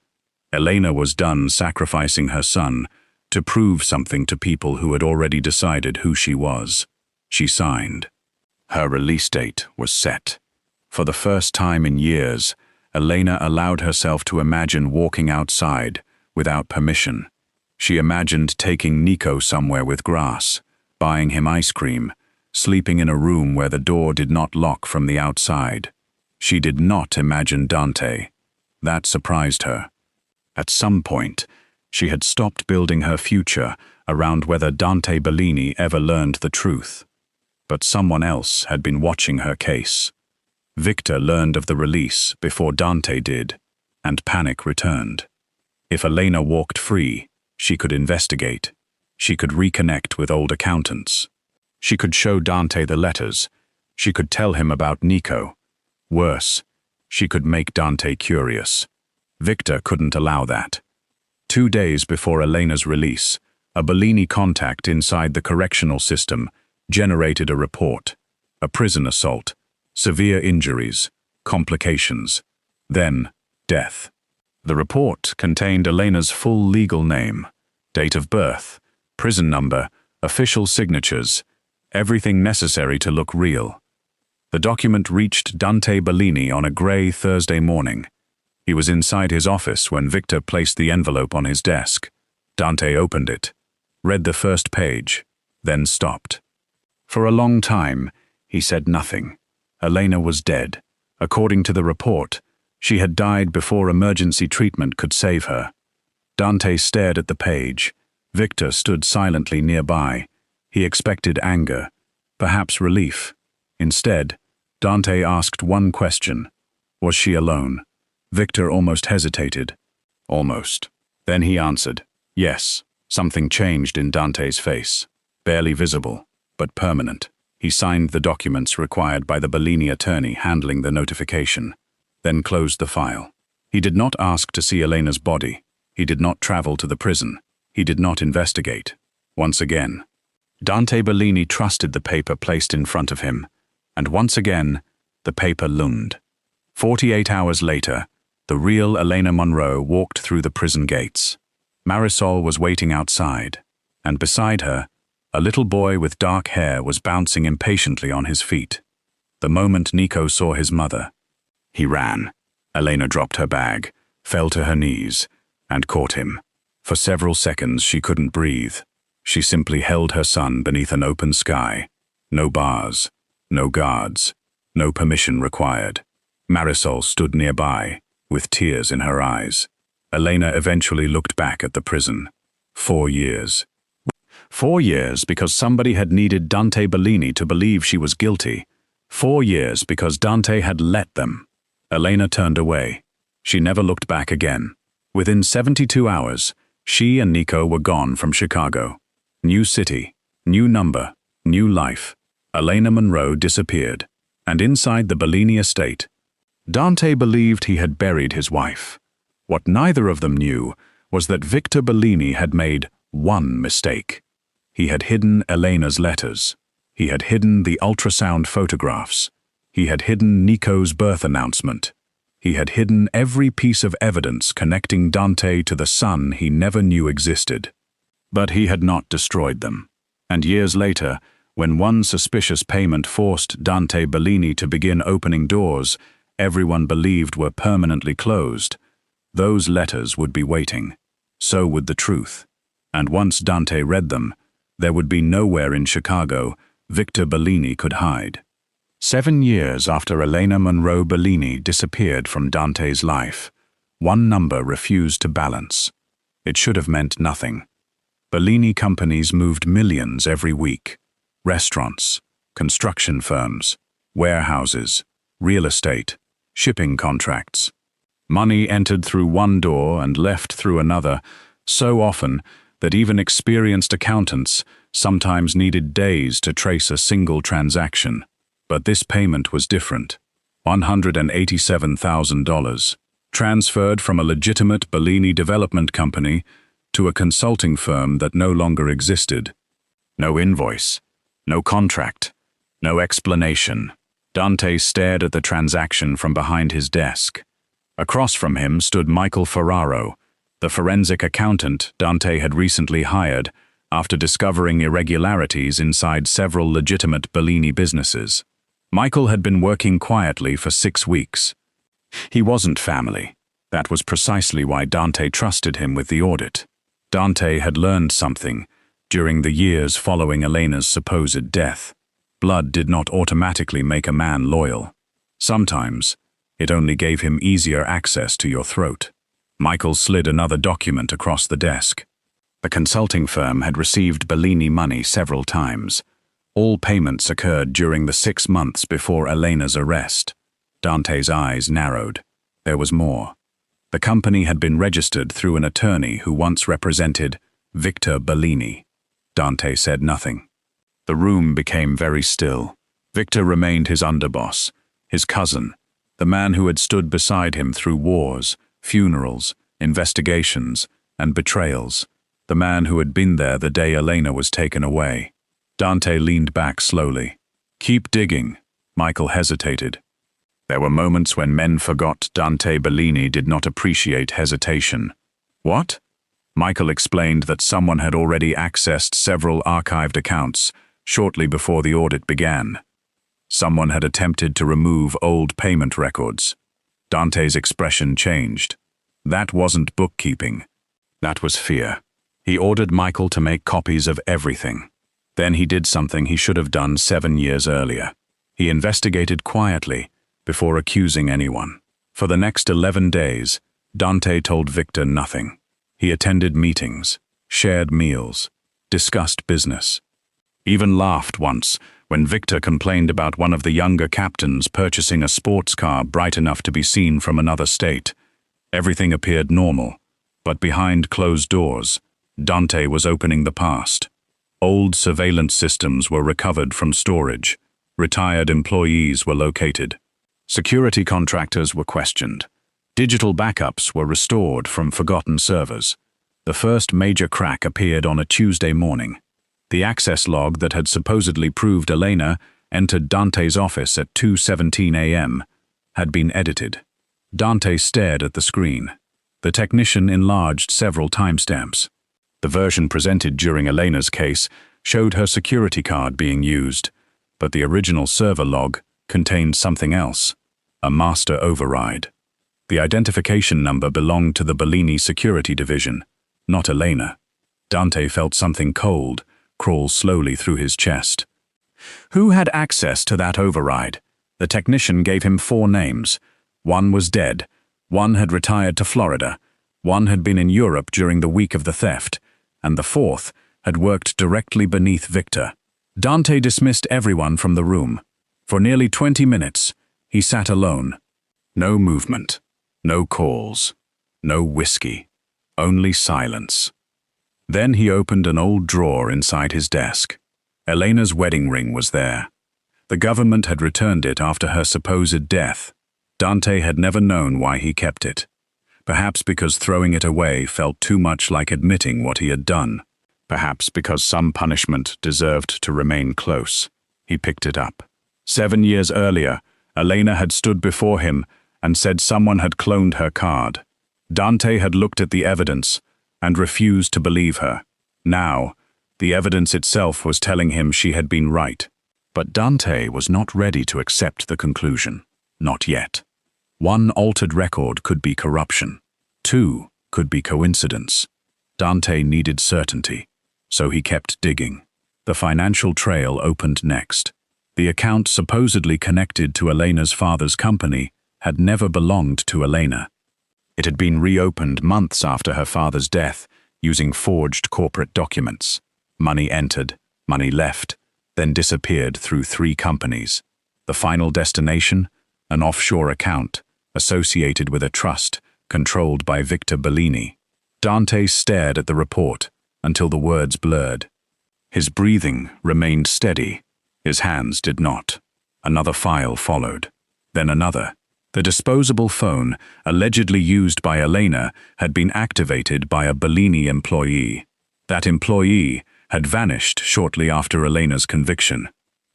Elena was done sacrificing her son to prove something to people who had already decided who she was. She signed. Her release date was set. For the first time in years, Elena allowed herself to imagine walking outside without permission. She imagined taking Nico somewhere with grass, buying him ice cream, sleeping in a room where the door did not lock from the outside. She did not imagine Dante. That surprised her. At some point, she had stopped building her future around whether Dante Bellini ever learned the truth. But someone else had been watching her case. Victor learned of the release before Dante did, and panic returned. If Elena walked free, she could investigate. She could reconnect with old accountants. She could show Dante the letters. She could tell him about Nico. Worse, she could make Dante curious. Victor couldn't allow that. 2 days before Elena's release, a Bellini contact inside the correctional system generated a report. A prison assault, severe injuries, complications, then death. The report contained Elena's full legal name, date of birth, prison number, official signatures, everything necessary to look real. The document reached Dante Bellini on a grey Thursday morning. He was inside his office when Victor placed the envelope on his desk. Dante opened it, read the first page, then stopped. For a long time, he said nothing. Elena was dead. According to the report, she had died before emergency treatment could save her. Dante stared at the page. Victor stood silently nearby. He expected anger, perhaps relief. Instead, Dante asked one question. Was she alone? Victor almost hesitated. Almost. Then he answered, yes. Something changed in Dante's face. Barely visible, but permanent. He signed the documents required by the Bellini attorney handling the notification, then closed the file. He did not ask to see Elena's body. He did not travel to the prison. He did not investigate. Once again, Dante Bellini trusted the paper placed in front of him, and once again, the paper loomed. 48 hours later, the real Elena Monroe walked through the prison gates. Marisol was waiting outside, and beside her, a little boy with dark hair was bouncing impatiently on his feet. The moment Nico saw his mother, he ran. Elena dropped her bag, fell to her knees, and caught him. For several seconds she couldn't breathe. She simply held her son beneath an open sky. No bars, no guards, no permission required. Marisol stood nearby, with tears in her eyes. Elena eventually looked back at the prison. 4 years. 4 years because somebody had needed Dante Bellini to believe she was guilty. 4 years because Dante had let them. Elena turned away. She never looked back again. Within 72 hours, she and Nico were gone from Chicago. New city, new number, new life. Elena Monroe disappeared, and inside the Bellini estate, Dante believed he had buried his wife. What neither of them knew was that Victor Bellini had made one mistake. He had hidden Elena's letters. He had hidden the ultrasound photographs. He had hidden Nico's birth announcement. He had hidden every piece of evidence connecting Dante to the son he never knew existed. But he had not destroyed them. And years later, when one suspicious payment forced Dante Bellini to begin opening doors everyone believed were permanently closed, those letters would be waiting. So would the truth. And once Dante read them, there would be nowhere in Chicago Victor Bellini could hide. 7 years after Elena Monroe Bellini disappeared from Dante's life, one number refused to balance. It should have meant nothing. Bellini companies moved millions every week. Restaurants, construction firms, warehouses, real estate, shipping contracts. Money entered through one door and left through another, so often that even experienced accountants sometimes needed days to trace a single transaction. But this payment was different. $187,000, transferred from a legitimate Bellini development company to a consulting firm that no longer existed. No invoice, no contract, no explanation. Dante stared at the transaction from behind his desk. Across from him stood Michael Ferraro, the forensic accountant Dante had recently hired after discovering irregularities inside several legitimate Bellini businesses. Michael had been working quietly for 6 weeks. He wasn't family. That was precisely why Dante trusted him with the audit. Dante had learned something during the years following Elena's supposed death. Blood did not automatically make a man loyal. Sometimes, it only gave him easier access to your throat. Michael slid another document across the desk. The consulting firm had received Bellini money several times. All payments occurred during the 6 months before Elena's arrest. Dante's eyes narrowed. There was more. The company had been registered through an attorney who once represented Victor Bellini. Dante said nothing. The room became very still. Victor remained his underboss, his cousin, the man who had stood beside him through wars, funerals, investigations, and betrayals, the man who had been there the day Elena was taken away. Dante leaned back slowly. "Keep digging." Michael hesitated. There were moments when men forgot Dante Bellini did not appreciate hesitation. "What?" Michael explained that someone had already accessed several archived accounts shortly before the audit began. Someone had attempted to remove old payment records. Dante's expression changed. That wasn't bookkeeping. That was fear. He ordered Michael to make copies of everything. Then he did something he should have done 7 years earlier. He investigated quietly, before accusing anyone. For the next 11 days, Dante told Victor nothing. He attended meetings, shared meals, discussed business. Even laughed once when Victor complained about one of the younger captains purchasing a sports car bright enough to be seen from another state. Everything appeared normal, but behind closed doors, Dante was opening the past. Old surveillance systems were recovered from storage. Retired employees were located. Security contractors were questioned. Digital backups were restored from forgotten servers. The first major crack appeared on a Tuesday morning. The access log that had supposedly proved Elena entered Dante's office at 2:17 a.m. had been edited. Dante stared at the screen. The technician enlarged several timestamps. The version presented during Elena's case showed her security card being used, but the original server log contained something else, a master override. The identification number belonged to the Bellini security division, not Elena. Dante felt something cold crawl slowly through his chest. Who had access to that override? The technician gave him 4 names. One was dead, one had retired to Florida, one had been in Europe during the week of the theft, and the 4th had worked directly beneath Victor. Dante dismissed everyone from the room. For nearly 20 minutes, he sat alone. No movement, no calls, no whiskey, only silence. Then he opened an old drawer inside his desk. Elena's wedding ring was there. The government had returned it after her supposed death. Dante had never known why he kept it. Perhaps because throwing it away felt too much like admitting what he had done. Perhaps because some punishment deserved to remain close. He picked it up. 7 years earlier, Elena had stood before him and said someone had cloned her card. Dante had looked at the evidence and refused to believe her. Now, the evidence itself was telling him she had been right. But Dante was not ready to accept the conclusion. Not yet. 1 altered record could be corruption. 2 could be coincidence. Dante needed certainty, so he kept digging. The financial trail opened next. The account supposedly connected to Elena's father's company had never belonged to Elena. It had been reopened months after her father's death, using forged corporate documents. Money entered, money left, then disappeared through 3 companies. The final destination? An offshore account, associated with a trust, controlled by Victor Bellini. Dante stared at the report until the words blurred. His breathing remained steady. His hands did not. Another file followed. Then another. The disposable phone, allegedly used by Elena, had been activated by a Bellini employee. That employee had vanished shortly after Elena's conviction.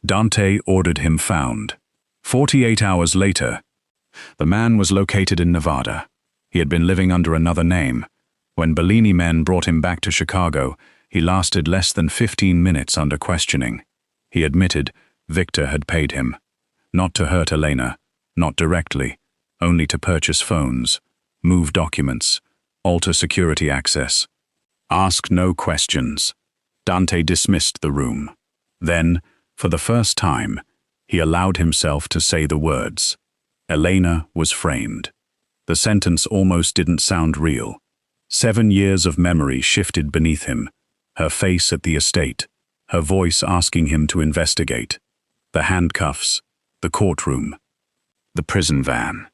Dante ordered him found. 48 hours later, the man was located in Nevada. He had been living under another name. When Bellini men brought him back to Chicago, he lasted less than 15 minutes under questioning. He admitted Victor had paid him. Not to hurt Elena, not directly, only to purchase phones, move documents, alter security access. Ask no questions. Dante dismissed the room. Then, for the first time, he allowed himself to say the words. Elena was framed. The sentence almost didn't sound real. 7 years of memory shifted beneath him, her face at the estate, her voice asking him to investigate. The handcuffs, the courtroom, the prison van,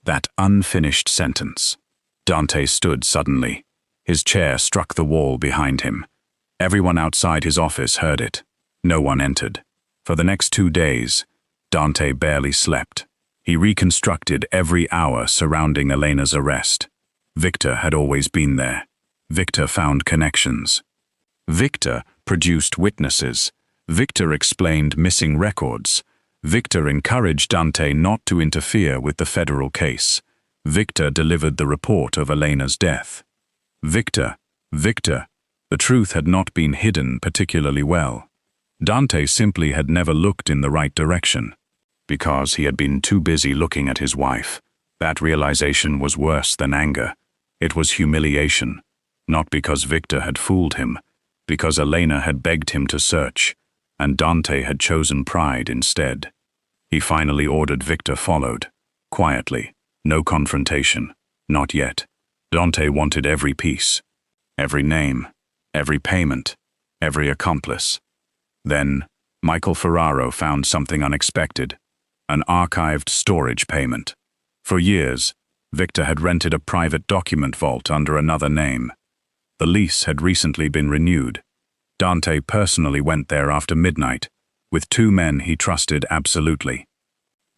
that unfinished sentence. Dante stood suddenly. His chair struck the wall behind him. Everyone outside his office heard it. No one entered. For the next 2 days, Dante barely slept. He reconstructed every hour surrounding Elena's arrest. Victor had always been there. Victor found connections. Victor produced witnesses. Victor explained missing records. Victor encouraged Dante not to interfere with the federal case. Victor delivered the report of Elena's death. Victor, the truth had not been hidden particularly well. Dante simply had never looked in the right direction. Because he had been too busy looking at his wife. That realization was worse than anger. It was humiliation. Not because Victor had fooled him, because Elena had begged him to search, and Dante had chosen pride instead. He finally ordered Victor followed. Quietly. No confrontation. Not yet. Dante wanted every piece. Every name. Every payment. Every accomplice. Then, Michael Ferraro found something unexpected. An archived storage payment. For years, Victor had rented a private document vault under another name. The lease had recently been renewed. Dante personally went there after midnight, with 2 men he trusted absolutely.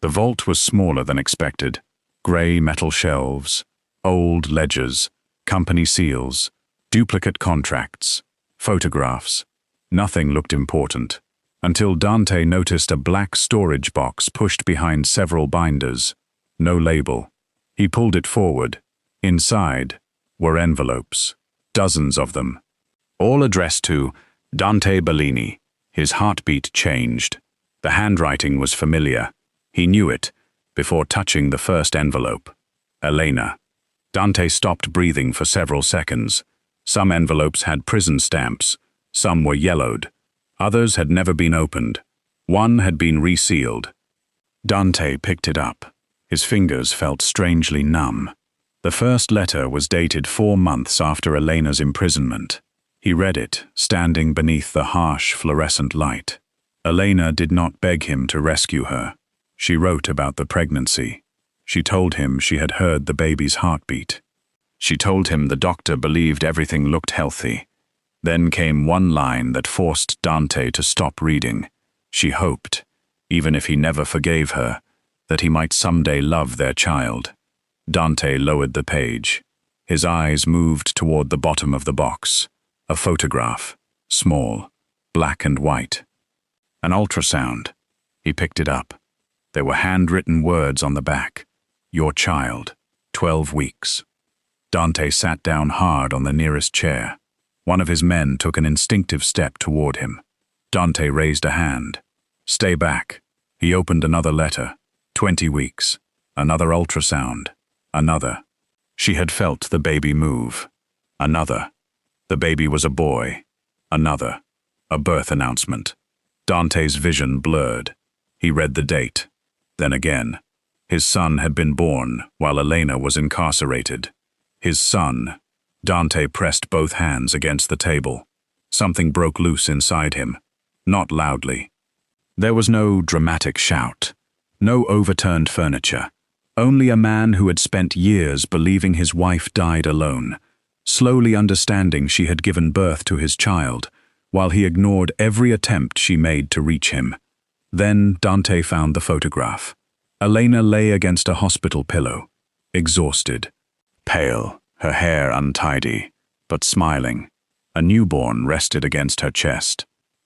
The vault was smaller than expected. Grey metal shelves, old ledgers, company seals, duplicate contracts, photographs. Nothing looked important, until Dante noticed a black storage box pushed behind several binders. No label. He pulled it forward. Inside were envelopes, dozens of them, all addressed to Dante Bellini. His heartbeat changed. The handwriting was familiar. He knew it before touching the first envelope. Elena. Dante stopped breathing for several seconds. Some envelopes had prison stamps. Some were yellowed. Others had never been opened. One had been resealed. Dante picked it up. His fingers felt strangely numb. The first letter was dated 4 months after Elena's imprisonment. He read it, standing beneath the harsh fluorescent light. Elena did not beg him to rescue her. She wrote about the pregnancy. She told him she had heard the baby's heartbeat. She told him the doctor believed everything looked healthy. Then came one line that forced Dante to stop reading. She hoped, even if he never forgave her, that he might someday love their child. Dante lowered the page. His eyes moved toward the bottom of the box. A photograph, small, black and white. An ultrasound. He picked it up. There were handwritten words on the back. Your child, 12 weeks. Dante sat down hard on the nearest chair. One of his men took an instinctive step toward him. Dante raised a hand. Stay back. He opened another letter. 20 weeks. Another ultrasound. Another. She had felt the baby move. Another. The baby was a boy. Another. A birth announcement. Dante's vision blurred. He read the date. Then again. His son had been born while Elena was incarcerated. His son. Dante pressed both hands against the table. Something broke loose inside him. Not loudly. There was no dramatic shout. No overturned furniture. Only a man who had spent years believing his wife died alone, slowly understanding she had given birth to his child, while he ignored every attempt she made to reach him. Then Dante found the photograph. Elena lay against a hospital pillow, exhausted, pale, her hair untidy, but smiling. A newborn rested against her chest.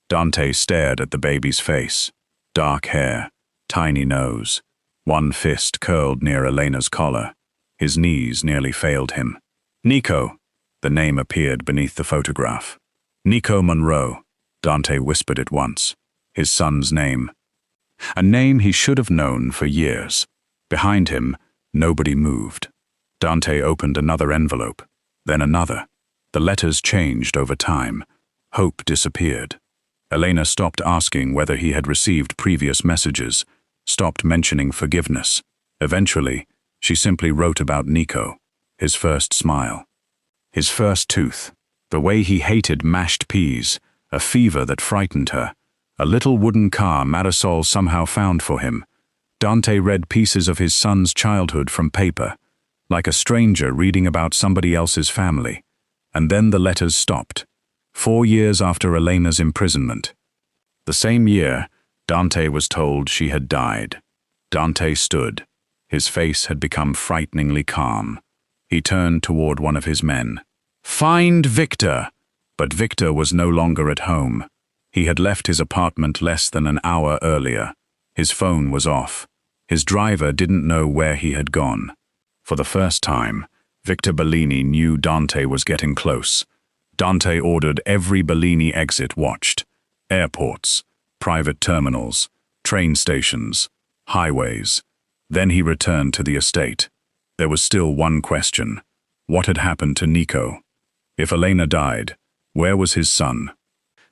Dante stared at the baby's face. Dark hair, tiny nose. One fist curled near Elena's collar. His knees nearly failed him. Nico! The name appeared beneath the photograph. Nico Monroe. Dante whispered it once. His son's name. A name he should have known for years. Behind him, nobody moved. Dante opened another envelope, then another. The letters changed over time. Hope disappeared. Elena stopped asking whether he had received previous messages, stopped mentioning forgiveness. Eventually, she simply wrote about Nico, his first smile, his first tooth, the way he hated mashed peas, a fever that frightened her, a little wooden car Marisol somehow found for him. Dante read pieces of his son's childhood from paper, like a stranger reading about somebody else's family. And then the letters stopped. 4 years after Elena's imprisonment. The same year, Dante was told she had died. Dante stood. His face had become frighteningly calm. He turned toward one of his men. "Find Victor!" But Victor was no longer at home. He had left his apartment less than an hour earlier. His phone was off. His driver didn't know where he had gone. For the first time, Victor Bellini knew Dante was getting close. Dante ordered every Bellini exit watched. Airports, private terminals, train stations, highways. Then he returned to the estate. There was still one question. What had happened to Nico? If Elena died, where was his son?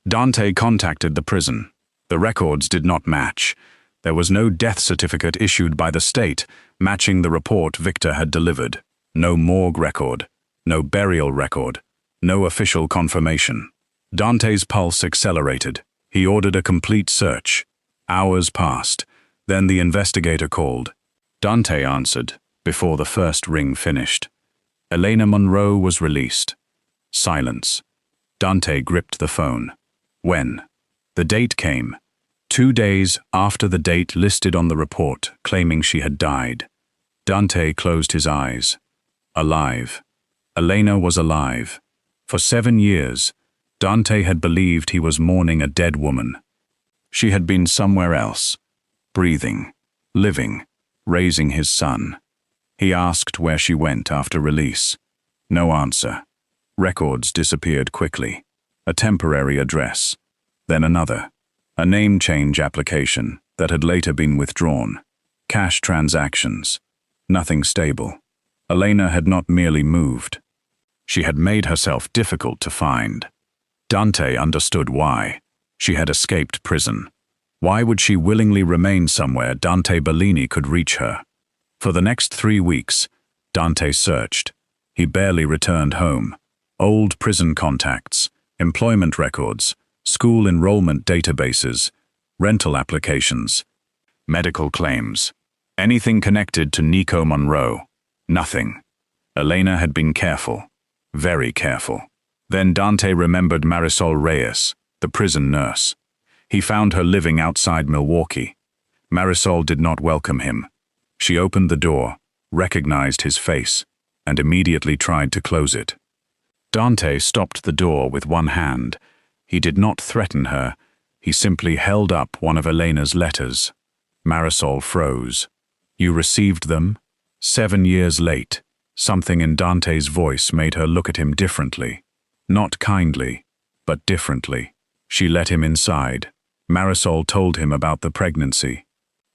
Dante contacted the prison. The records did not match. There was no death certificate issued by the state matching the report Victor had delivered. No morgue record, no burial record, no official confirmation. Dante's pulse accelerated. He ordered a complete search. Hours passed. Then the investigator called. Dante answered before the first ring finished. Elena Monroe was released. Silence. Dante gripped the phone. When? The date came. 2 days after the date listed on the report claiming she had died. Dante closed his eyes. Alive. Elena was alive. For 7 years, Dante had believed he was mourning a dead woman. She had been somewhere else, breathing, living, raising his son. He asked where she went after release. No answer. Records disappeared quickly. A temporary address. Then another. A name change application that had later been withdrawn. Cash transactions. Nothing stable. Elena had not merely moved. She had made herself difficult to find. Dante understood why. She had escaped prison. Why would she willingly remain somewhere Dante Bellini could reach her? For the next 3 weeks, Dante searched. He barely returned home. Old prison contacts, employment records, school enrollment databases, rental applications, medical claims. Anything connected to Nico Monroe. Nothing. Elena had been careful. Very careful. Then Dante remembered Marisol Reyes, the prison nurse. He found her living outside Milwaukee. Marisol did not welcome him. She opened the door, recognized his face, and immediately tried to close it. Dante stopped the door with one hand. He did not threaten her. He simply held up one of Elena's letters. Marisol froze. "You received them?" 7 years late. Something in Dante's voice made her look at him differently. Not kindly, but differently. She let him inside. Marisol told him about the pregnancy.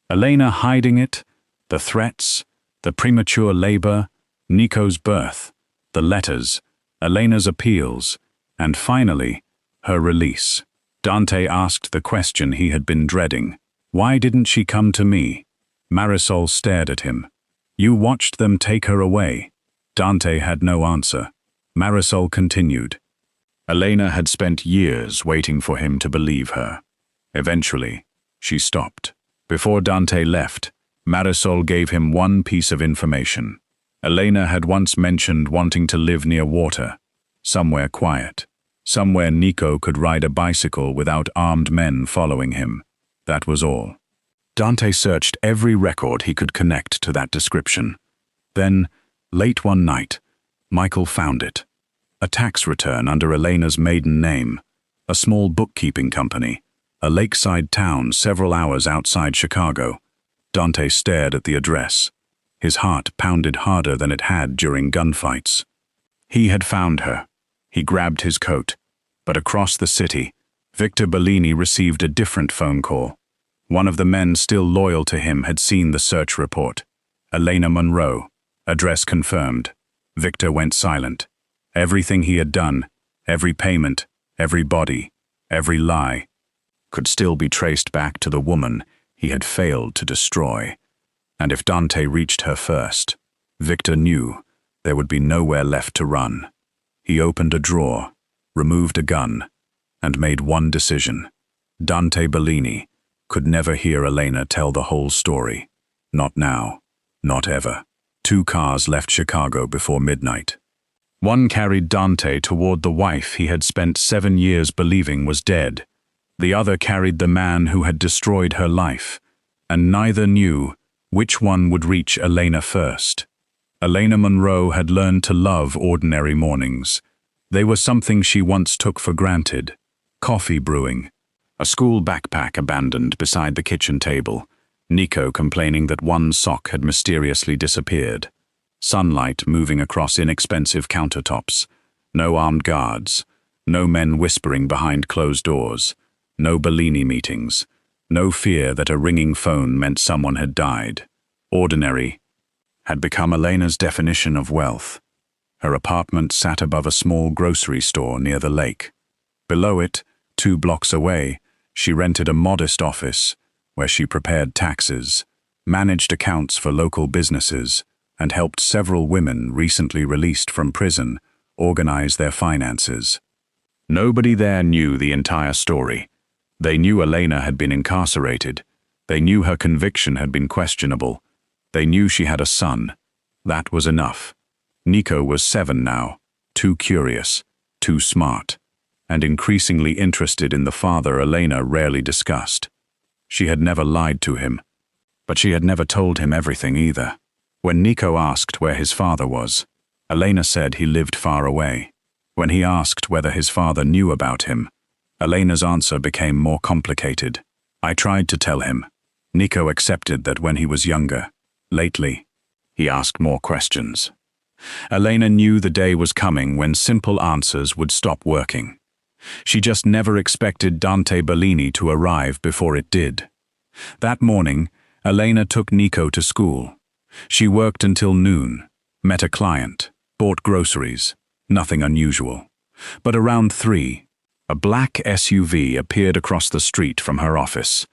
Elena hiding it, the threats, the premature labor, Nico's birth, the letters, Elena's appeals, and finally, her release. Dante asked the question he had been dreading. Why didn't she come to me? Marisol stared at him. You watched them take her away. Dante had no answer. Marisol continued. Elena had spent years waiting for him to believe her. Eventually, she stopped. Before Dante left, Marisol gave him one piece of information. Elena had once mentioned wanting to live near water, somewhere quiet, somewhere Nico could ride a bicycle without armed men following him. That was all. Dante searched every record he could connect to that description. Then, late one night, Michael found it. A tax return under Elena's maiden name, a small bookkeeping company, a lakeside town several hours outside Chicago. Dante stared at the address. His heart pounded harder than it had during gunfights. He had found her. He grabbed his coat. But across the city, Victor Bellini received a different phone call. One of the men still loyal to him had seen the search report. Elena Monroe. Address confirmed. Victor went silent. Everything he had done, every payment, every body, every lie, could still be traced back to the woman he had failed to destroy. And if Dante reached her first, Victor knew there would be nowhere left to run. He opened a drawer, removed a gun, and made one decision. Dante Bellini could never hear Elena tell the whole story. Not now, not ever. 2 cars left Chicago before midnight. One carried Dante toward the wife he had spent 7 years believing was dead. The other carried the man who had destroyed her life, and neither knew which one would reach Elena first. Elena Monroe had learned to love ordinary mornings. They were something she once took for granted. Coffee brewing, a school backpack abandoned beside the kitchen table, Nico complaining that one sock had mysteriously disappeared, sunlight moving across inexpensive countertops, no armed guards, no men whispering behind closed doors, no Bellini meetings, no fear that a ringing phone meant someone had died. Ordinary had become Elena's definition of wealth. Her apartment sat above a small grocery store near the lake. Below it, 2 blocks away, she rented a modest office where she prepared taxes, managed accounts for local businesses, and helped several women recently released from prison organize their finances. Nobody there knew the entire story. They knew Elena had been incarcerated. They knew her conviction had been questionable. They knew she had a son. That was enough. Nico was 7 now, too curious, too smart, and increasingly interested in the father Elena rarely discussed. She had never lied to him, but she had never told him everything either. When Nico asked where his father was, Elena said he lived far away. When he asked whether his father knew about him, Elena's answer became more complicated. I tried to tell him. Nico accepted that when he was younger. Lately, he asked more questions. Elena knew the day was coming when simple answers would stop working. She just never expected Dante Bellini to arrive before it did. That morning, Elena took Nico to school. She worked until noon, met a client, bought groceries, nothing unusual. But around 3, a black SUV appeared across the street from her office.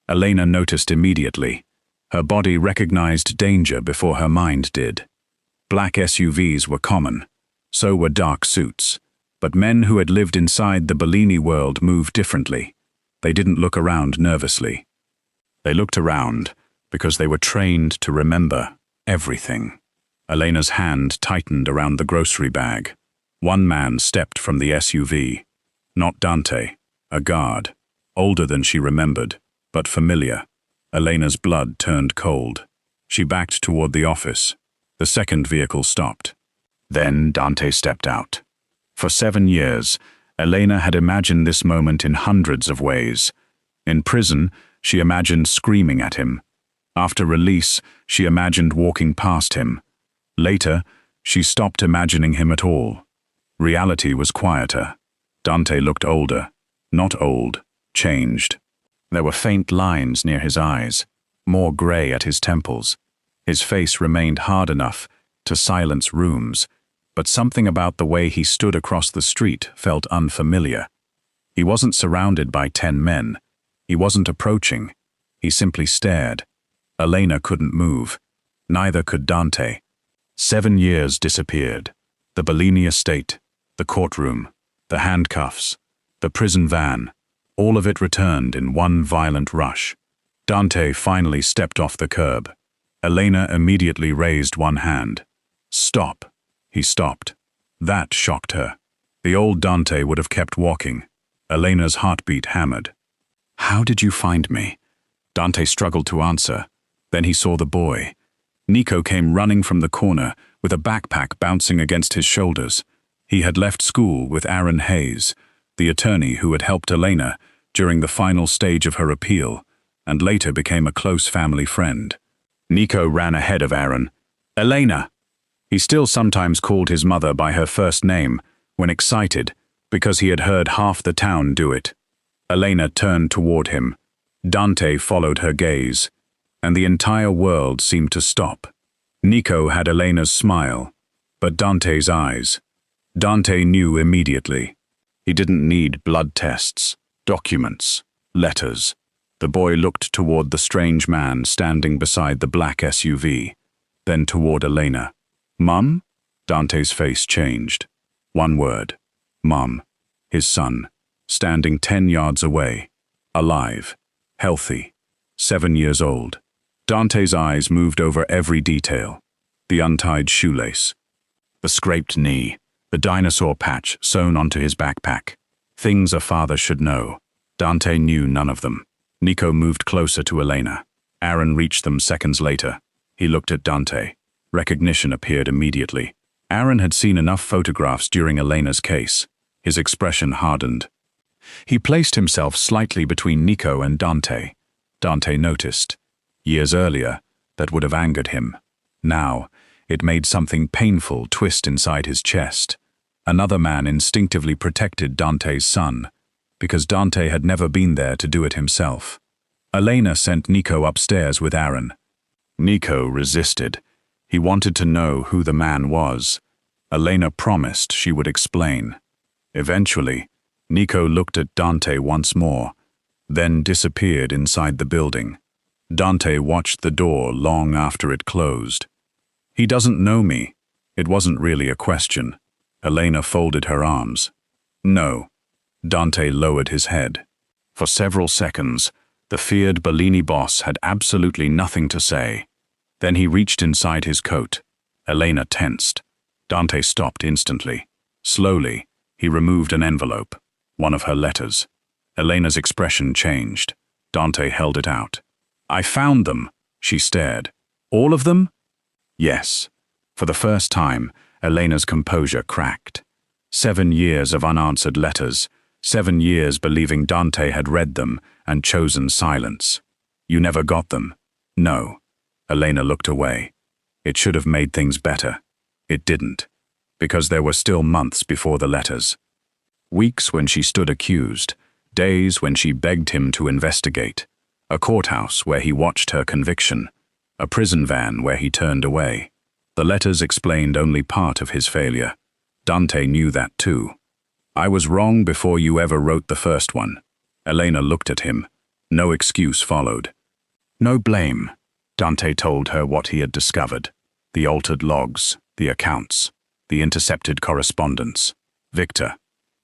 Elena noticed immediately. Her body recognized danger before her mind did. Black SUVs were common. So were dark suits. But men who had lived inside the Bellini world moved differently. They didn't look around nervously. They looked around because they were trained to remember everything. Elena's hand tightened around the grocery bag. One man stepped from the SUV. Not Dante, a guard, older than she remembered, but familiar. Elena's blood turned cold. She backed toward the office. The second vehicle stopped. Then Dante stepped out. For 7 years, Elena had imagined this moment in hundreds of ways. In prison, she imagined screaming at him. After release, she imagined walking past him. Later, she stopped imagining him at all. Reality was quieter. Dante looked older. Not old, changed. There were faint lines near his eyes, more gray at his temples. His face remained hard enough to silence rooms, but something about the way he stood across the street felt unfamiliar. He wasn't surrounded by 10 men. He wasn't approaching. He simply stared. Elena couldn't move. Neither could Dante. 7 years disappeared. The Bellini estate, the courtroom, the handcuffs, the prison van, all of it returned in one violent rush. Dante finally stepped off the curb. Elena immediately raised one hand. Stop. He stopped. That shocked her. The old Dante would have kept walking. Elena's heartbeat hammered. How did you find me? Dante struggled to answer. Then he saw the boy. Nico came running from the corner with a backpack bouncing against his shoulders. He had left school with Aaron Hayes, the attorney who had helped Elena during the final stage of her appeal, and later became a close family friend. Nico ran ahead of Aaron. Elena! He still sometimes called his mother by her first name when excited, because he had heard half the town do it. Elena turned toward him. Dante followed her gaze, and the entire world seemed to stop. Nico had Elena's smile, but Dante's eyes. Dante knew immediately. He didn't need blood tests, documents, letters. The boy looked toward the strange man standing beside the black SUV, then toward Elena. Mum? Dante's face changed. One word. Mum. His son, standing 10 yards away, alive, healthy, 7 years old. Dante's eyes moved over every detail. The untied shoelace, the scraped knee, the dinosaur patch sewn onto his backpack. Things a father should know. Dante knew none of them. Nico moved closer to Elena. Aaron reached them seconds later. He looked at Dante. Recognition appeared immediately. Aaron had seen enough photographs during Elena's case. His expression hardened. He placed himself slightly between Nico and Dante. Dante noticed. Years earlier, that would have angered him. Now, it made something painful twist inside his chest. Another man instinctively protected Dante's son, because Dante had never been there to do it himself. Elena sent Nico upstairs with Aaron. Nico resisted. He wanted to know who the man was. Elena promised she would explain. Eventually, Nico looked at Dante once more, then disappeared inside the building. Dante watched the door long after it closed. He doesn't know me. It wasn't really a question. Elena folded her arms. No. Dante lowered his head. For several seconds, the feared Bellini boss had absolutely nothing to say. Then he reached inside his coat. Elena tensed. Dante stopped instantly. Slowly, he removed an envelope, one of her letters. Elena's expression changed. Dante held it out. I found them, she stared. All of them? Yes. For the first time, Elena's composure cracked. 7 years of unanswered letters, 7 years believing Dante had read them and chosen silence. You never got them? No. Elena looked away. It should have made things better. It didn't, because there were still months before the letters. Weeks when she stood accused, days when she begged him to investigate, a courthouse where he watched her conviction, a prison van where he turned away. The letters explained only part of his failure. Dante knew that too. I was wrong before you ever wrote the first one. Elena looked at him. No excuse followed. No blame. Dante told her what he had discovered. The altered logs, the accounts, the intercepted correspondence. Victor.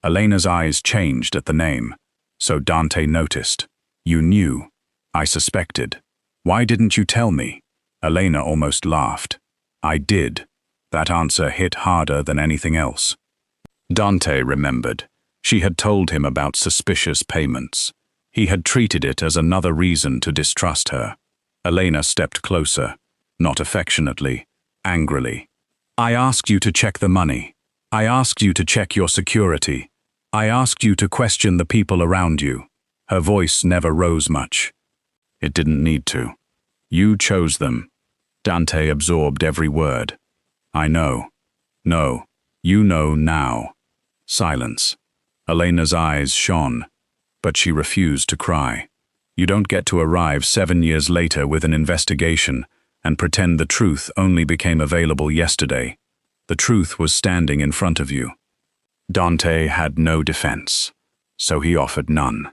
Elena's eyes changed at the name. So Dante noticed. You knew. I suspected. Why didn't you tell me? Elena almost laughed. I did. That answer hit harder than anything else. Dante remembered. She had told him about suspicious payments. He had treated it as another reason to distrust her. Elena stepped closer, not affectionately, angrily. I asked you to check the money. I asked you to check your security. I asked you to question the people around you. Her voice never rose much. It didn't need to. You chose them. Dante absorbed every word. I know. No, you know now. Silence. Elena's eyes shone, but she refused to cry. You don't get to arrive 7 years later with an investigation and pretend the truth only became available yesterday. The truth was standing in front of you. Dante had no defense, so he offered none.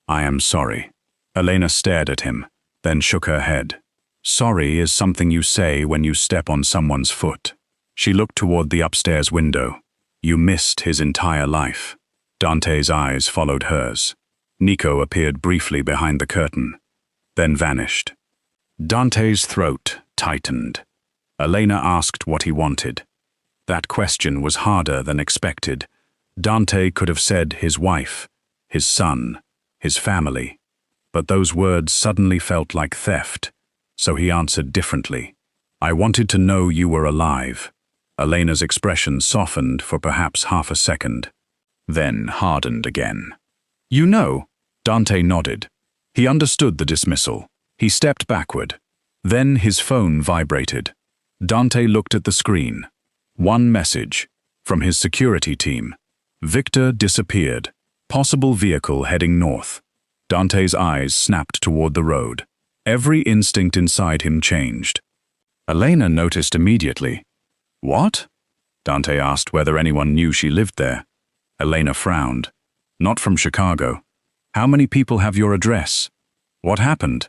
I am sorry. Elena stared at him, then shook her head. Sorry is something you say when you step on someone's foot. She looked toward the upstairs window. You missed his entire life. Dante's eyes followed hers. Nico appeared briefly behind the curtain, then vanished. Dante's throat tightened. Elena asked what he wanted. That question was harder than expected. Dante could have said his wife, his son, his family, but those words suddenly felt like theft, so he answered differently. I wanted to know you were alive. Elena's expression softened for perhaps half a second, then hardened again. You know, Dante nodded. He understood the dismissal. He stepped backward. Then his phone vibrated. Dante looked at the screen. One message, from his security team. Victor disappeared. Possible vehicle heading north. Dante's eyes snapped toward the road. Every instinct inside him changed. Elena noticed immediately. What? Dante asked whether anyone knew she lived there. Elena frowned. Not from Chicago. How many people have your address? What happened?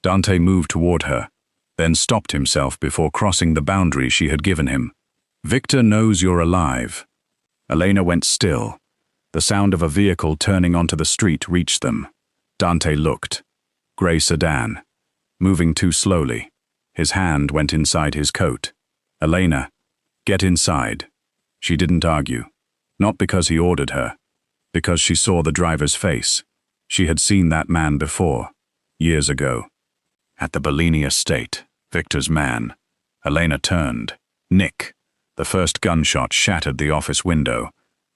Dante moved toward her, then stopped himself before crossing the boundary she had given him. Victor knows you're alive. Elena went still. The sound of a vehicle turning onto the street reached them. Dante looked. Gray sedan. Moving too slowly. His hand went inside his coat. Elena, get inside. She didn't argue. Not because he ordered her. Because she saw the driver's face. She had seen that man before, years ago. At the Bellini estate, Victor's man. Elena turned. Nick. The first gunshot shattered the office window.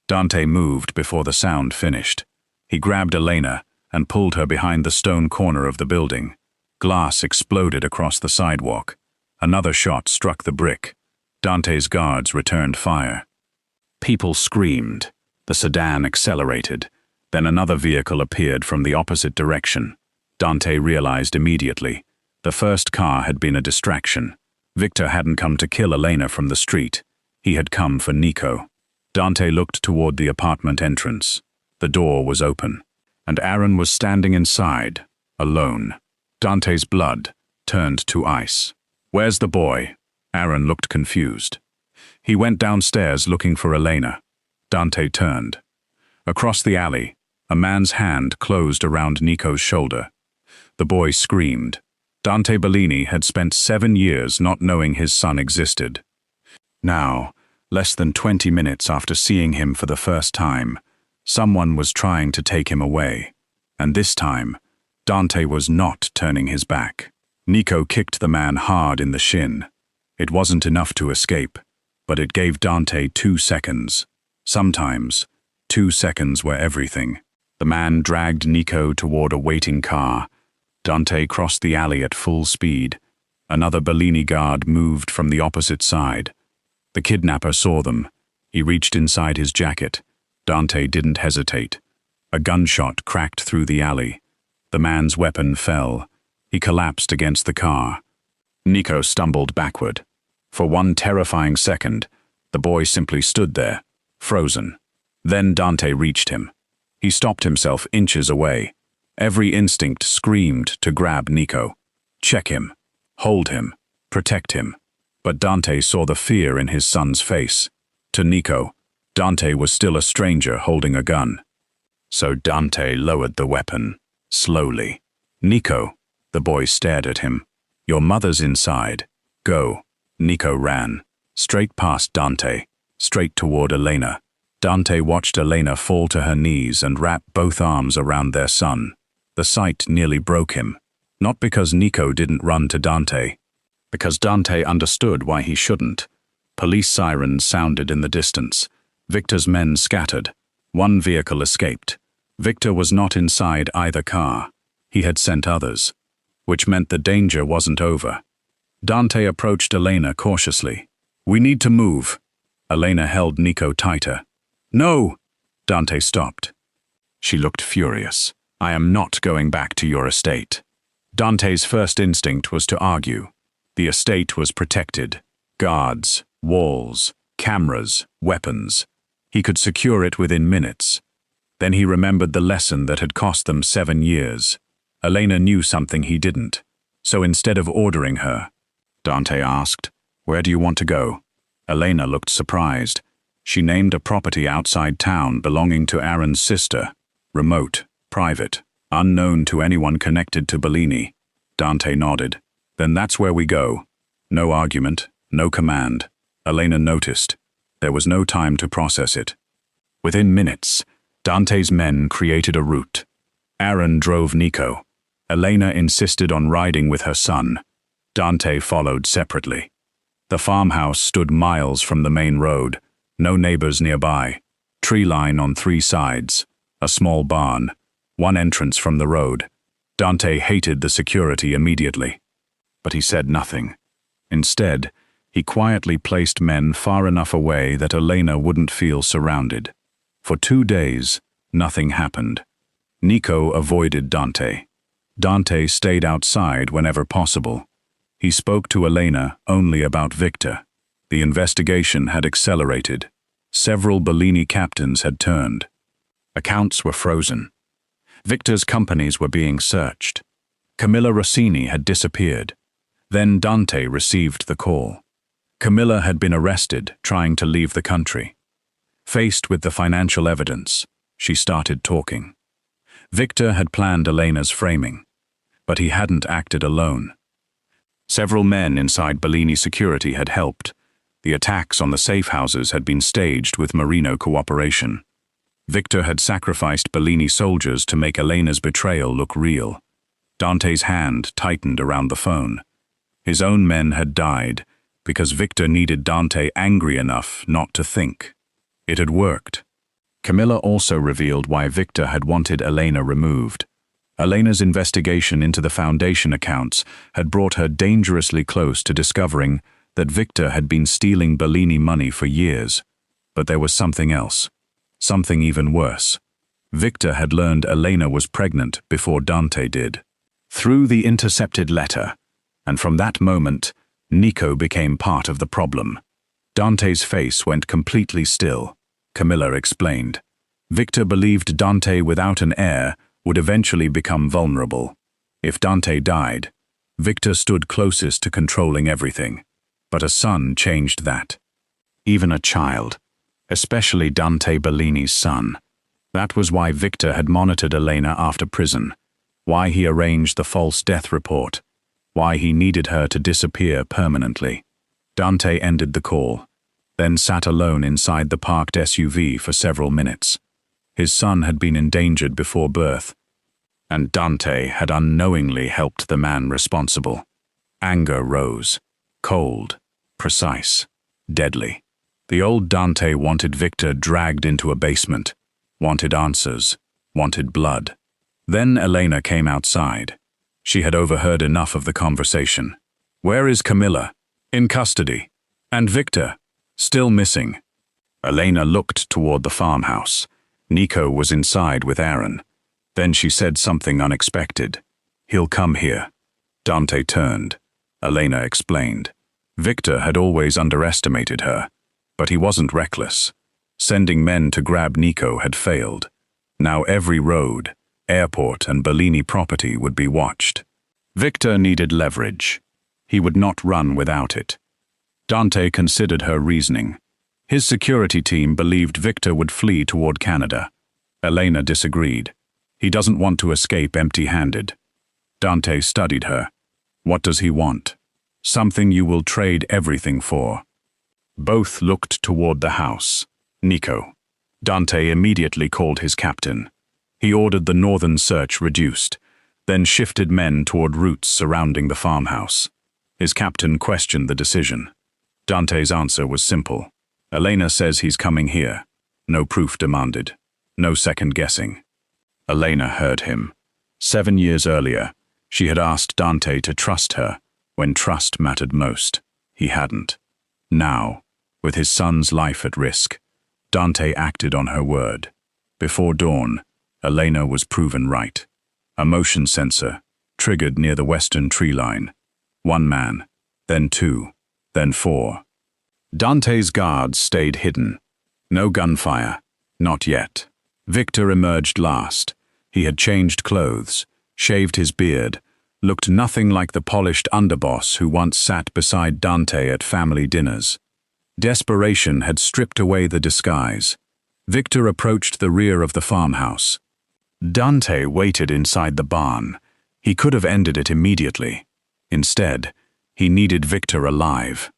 Dante moved before the sound finished. He grabbed Elena and pulled her behind the stone corner of the building. Glass exploded across the sidewalk. Another shot struck the brick. Dante's guards returned fire. People screamed. The sedan accelerated. Then another vehicle appeared from the opposite direction. Dante realized immediately. The first car had been a distraction. Victor hadn't come to kill Elena from the street. He had come for Nico. Dante looked toward the apartment entrance. The door was open, and Aaron was standing inside, alone. Dante's blood turned to ice. "Where's the boy?" Aaron looked confused. He went downstairs looking for Elena. Dante turned. Across the alley, a man's hand closed around Nico's shoulder. The boy screamed. Dante Bellini had spent 7 years not knowing his son existed. Now, less than 20 minutes after seeing him for the first time, someone was trying to take him away. And this time, Dante was not turning his back. Nico kicked the man hard in the shin. It wasn't enough to escape, but it gave Dante 2 seconds. Sometimes, 2 seconds were everything. The man dragged Nico toward a waiting car. Dante crossed the alley at full speed. Another Bellini guard moved from the opposite side. The kidnapper saw them. He reached inside his jacket. Dante didn't hesitate. A gunshot cracked through the alley. The man's weapon fell. He collapsed against the car. Nico stumbled backward. For one terrifying second, the boy simply stood there, frozen. Then Dante reached him. He stopped himself inches away. Every instinct screamed to grab Nico. Check him. Hold him. Protect him. But Dante saw the fear in his son's face. To Nico, Dante was still a stranger holding a gun. So Dante lowered the weapon, slowly. "Nico," the boy stared at him. "Your mother's inside. Go." Nico ran, straight past Dante, straight toward Elena. Dante watched Elena fall to her knees and wrap both arms around their son. The sight nearly broke him. Not because Nico didn't run to Dante. Because Dante understood why he shouldn't. Police sirens sounded in the distance. Victor's men scattered. One vehicle escaped. Victor was not inside either car. He had sent others, which meant the danger wasn't over. Dante approached Elena cautiously. "We need to move." Elena held Nico tighter. "No!" Dante stopped. She looked furious. "I am not going back to your estate." Dante's first instinct was to argue. The estate was protected. Guards, walls, cameras, weapons. He could secure it within minutes. Then he remembered the lesson that had cost them 7 years. Elena knew something he didn't. So instead of ordering her, Dante asked, "Where do you want to go?" Elena looked surprised. She named a property outside town belonging to Aaron's sister. Remote, private, unknown to anyone connected to Bellini. Dante nodded. "Then that's where we go." No argument, no command. Elena noticed. There was no time to process it. Within minutes, Dante's men created a route. Aaron drove Nico. Elena insisted on riding with her son. Dante followed separately. The farmhouse stood miles from the main road. No neighbors nearby. Tree line on 3 sides. A small barn. One entrance from the road. Dante hated the security immediately. But he said nothing. Instead, he quietly placed men far enough away that Elena wouldn't feel surrounded. For 2 days, nothing happened. Nico avoided Dante. Dante stayed outside whenever possible. He spoke to Elena only about Victor. The investigation had accelerated. Several Bellini captains had turned. Accounts were frozen. Victor's companies were being searched. Camilla Rossini had disappeared. Then Dante received the call. Camilla had been arrested trying to leave the country. Faced with the financial evidence, she started talking. Victor had planned Elena's framing, but he hadn't acted alone. Several men inside Bellini security had helped. The attacks on the safe houses had been staged with Marino cooperation. Victor had sacrificed Bellini soldiers to make Elena's betrayal look real. Dante's hand tightened around the phone. His own men had died because Victor needed Dante angry enough not to think. It had worked. Camilla also revealed why Victor had wanted Elena removed. Elena's investigation into the Foundation accounts had brought her dangerously close to discovering that Victor had been stealing Bellini money for years. But there was something else. Something even worse. Victor had learned Elena was pregnant before Dante did. Through the intercepted letter, and from that moment, Nico became part of the problem. Dante's face went completely still. Camilla explained. Victor believed Dante without an heir would eventually become vulnerable. If Dante died, Victor stood closest to controlling everything. But a son changed that. Even a child, especially Dante Bellini's son. That was why Victor had monitored Elena after prison, why he arranged the false death report, why he needed her to disappear permanently. Dante ended the call, then sat alone inside the parked SUV for several minutes. His son had been endangered before birth, and Dante had unknowingly helped the man responsible. Anger rose, cold, precise, deadly. The old Dante wanted Victor dragged into a basement, wanted answers, wanted blood. Then Elena came outside. She had overheard enough of the conversation. Where is Camilla? In custody. And Victor? Still missing. Elena looked toward the farmhouse. Nico was inside with Aaron. Then she said something unexpected. He'll come here. Dante turned. Elena explained. Victor had always underestimated her, but he wasn't reckless. Sending men to grab Nico had failed. Now every road, airport, and Bellini property would be watched. Victor needed leverage. He would not run without it. Dante considered her reasoning. His security team believed Victor would flee toward Canada. Elena disagreed. He doesn't want to escape empty-handed. Dante studied her. What does he want? Something you will trade everything for. Both looked toward the house. Nico. Dante immediately called his captain. He ordered the northern search reduced, then shifted men toward routes surrounding the farmhouse. His captain questioned the decision. Dante's answer was simple. Elena says he's coming here. No proof demanded. No second guessing. Elena heard him. 7 years earlier, she had asked Dante to trust her when trust mattered most. He hadn't. Now, with his son's life at risk, Dante acted on her word. Before dawn, Elena was proven right. A motion sensor, triggered near the western tree line. 1 man, then 2, then 4. Dante's guards stayed hidden. No gunfire. Not yet. Victor emerged last. He had changed clothes, shaved his beard, looked nothing like the polished underboss who once sat beside Dante at family dinners. Desperation had stripped away the disguise. Victor approached the rear of the farmhouse. Dante waited inside the barn. He could have ended it immediately. Instead, he needed Victor alive.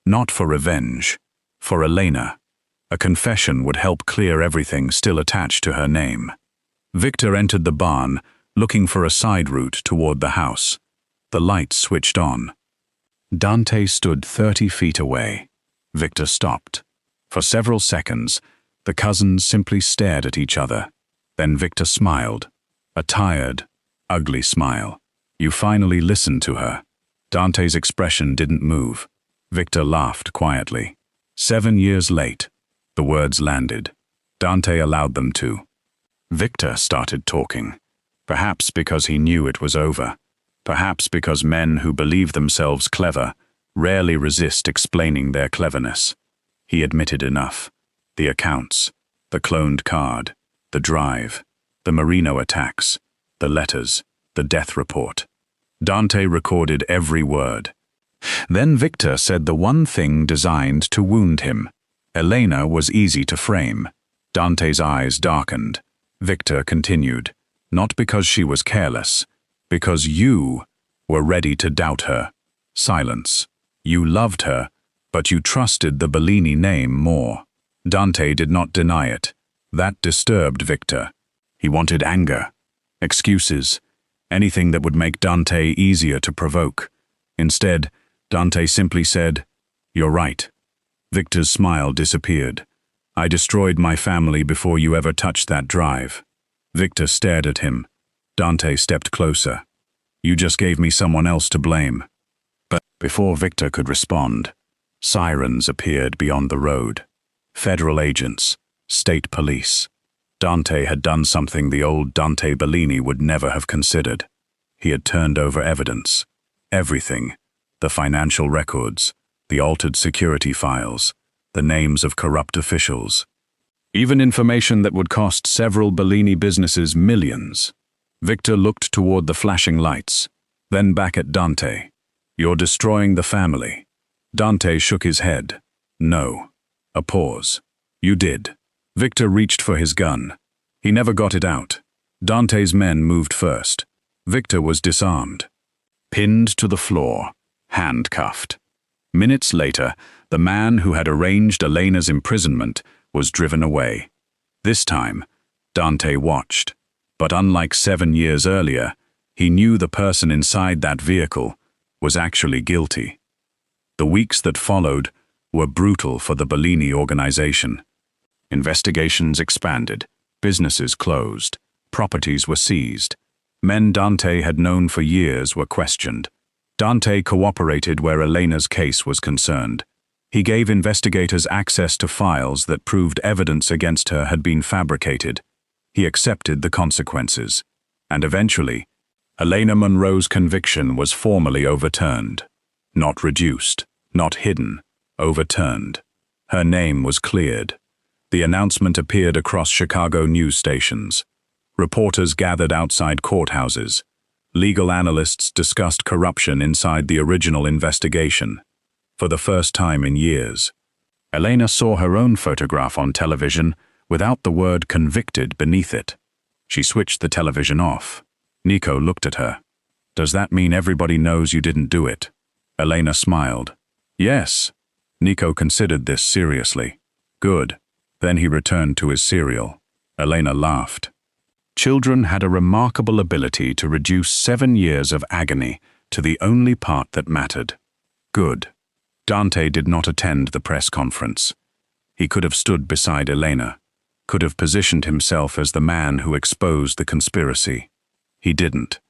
Not for revenge, for Elena. A confession would help clear everything still attached to her name. Victor entered the barn, looking for a side route toward the house. The lights switched on. Dante stood 30 feet away. Victor stopped. For several seconds, the cousins simply stared at each other. Then Victor smiled. A tired, ugly smile. You finally listened to her. Dante's expression didn't move. Victor laughed quietly. 7 years late, the words landed. Dante allowed them to. Victor started talking. Perhaps because he knew it was over. Perhaps because men who believe themselves clever rarely resist explaining their cleverness. He admitted enough. The accounts, the cloned card, the drive, the Marino attacks, the letters, the death report. Dante recorded every word. Then Victor said the one thing designed to wound him. Elena was easy to frame. Dante's eyes darkened. Victor continued, not because she was careless, because you were ready to doubt her. Silence. You loved her, But you trusted the Bellini name more. Dante did not deny it. That disturbed Victor. He wanted anger, excuses, anything that would make Dante easier to provoke. Instead, Dante simply said, "You're right." Victor's smile disappeared. "I destroyed my family before you ever touched that drive." Victor stared at him. Dante stepped closer. "You just gave me someone else to blame." But before Victor could respond, sirens appeared beyond the road. Federal agents, state police. Dante had done something the old Dante Bellini would never have considered. He had turned over evidence. Everything. The financial records, the altered security files, the names of corrupt officials. Even information that would cost several Bellini businesses millions. Victor looked toward the flashing lights, then back at Dante. "You're destroying the family." Dante shook his head. "No." A pause. "You did." Victor reached for his gun. He never got it out. Dante's men moved first. Victor was disarmed. Pinned to the floor, handcuffed. Minutes later, the man who had arranged Elena's imprisonment was driven away. This time, Dante watched. But unlike 7 years earlier, he knew the person inside that vehicle was actually guilty. The weeks that followed were brutal for the Bellini organization. Investigations expanded, businesses closed, properties were seized. Men Dante had known for years were questioned. Dante cooperated where Elena's case was concerned. He gave investigators access to files that proved evidence against her had been fabricated. He accepted the consequences. And eventually, Elena Monroe's conviction was formally overturned. Not reduced, not hidden, overturned. Her name was cleared. The announcement appeared across Chicago news stations. Reporters gathered outside courthouses. Legal analysts discussed corruption inside the original investigation. For the first time in years, Elena saw her own photograph on television without the word "convicted" beneath it. She switched the television off. Nico looked at her. "Does that mean everybody knows you didn't do it?" Elena smiled. "Yes." Nico considered this seriously. "Good." Then he returned to his cereal. Elena laughed. Children had a remarkable ability to reduce 7 years of agony to the only part that mattered. Good. Dante did not attend the press conference. He could have stood beside Elena, could have positioned himself as the man who exposed the conspiracy. He didn't.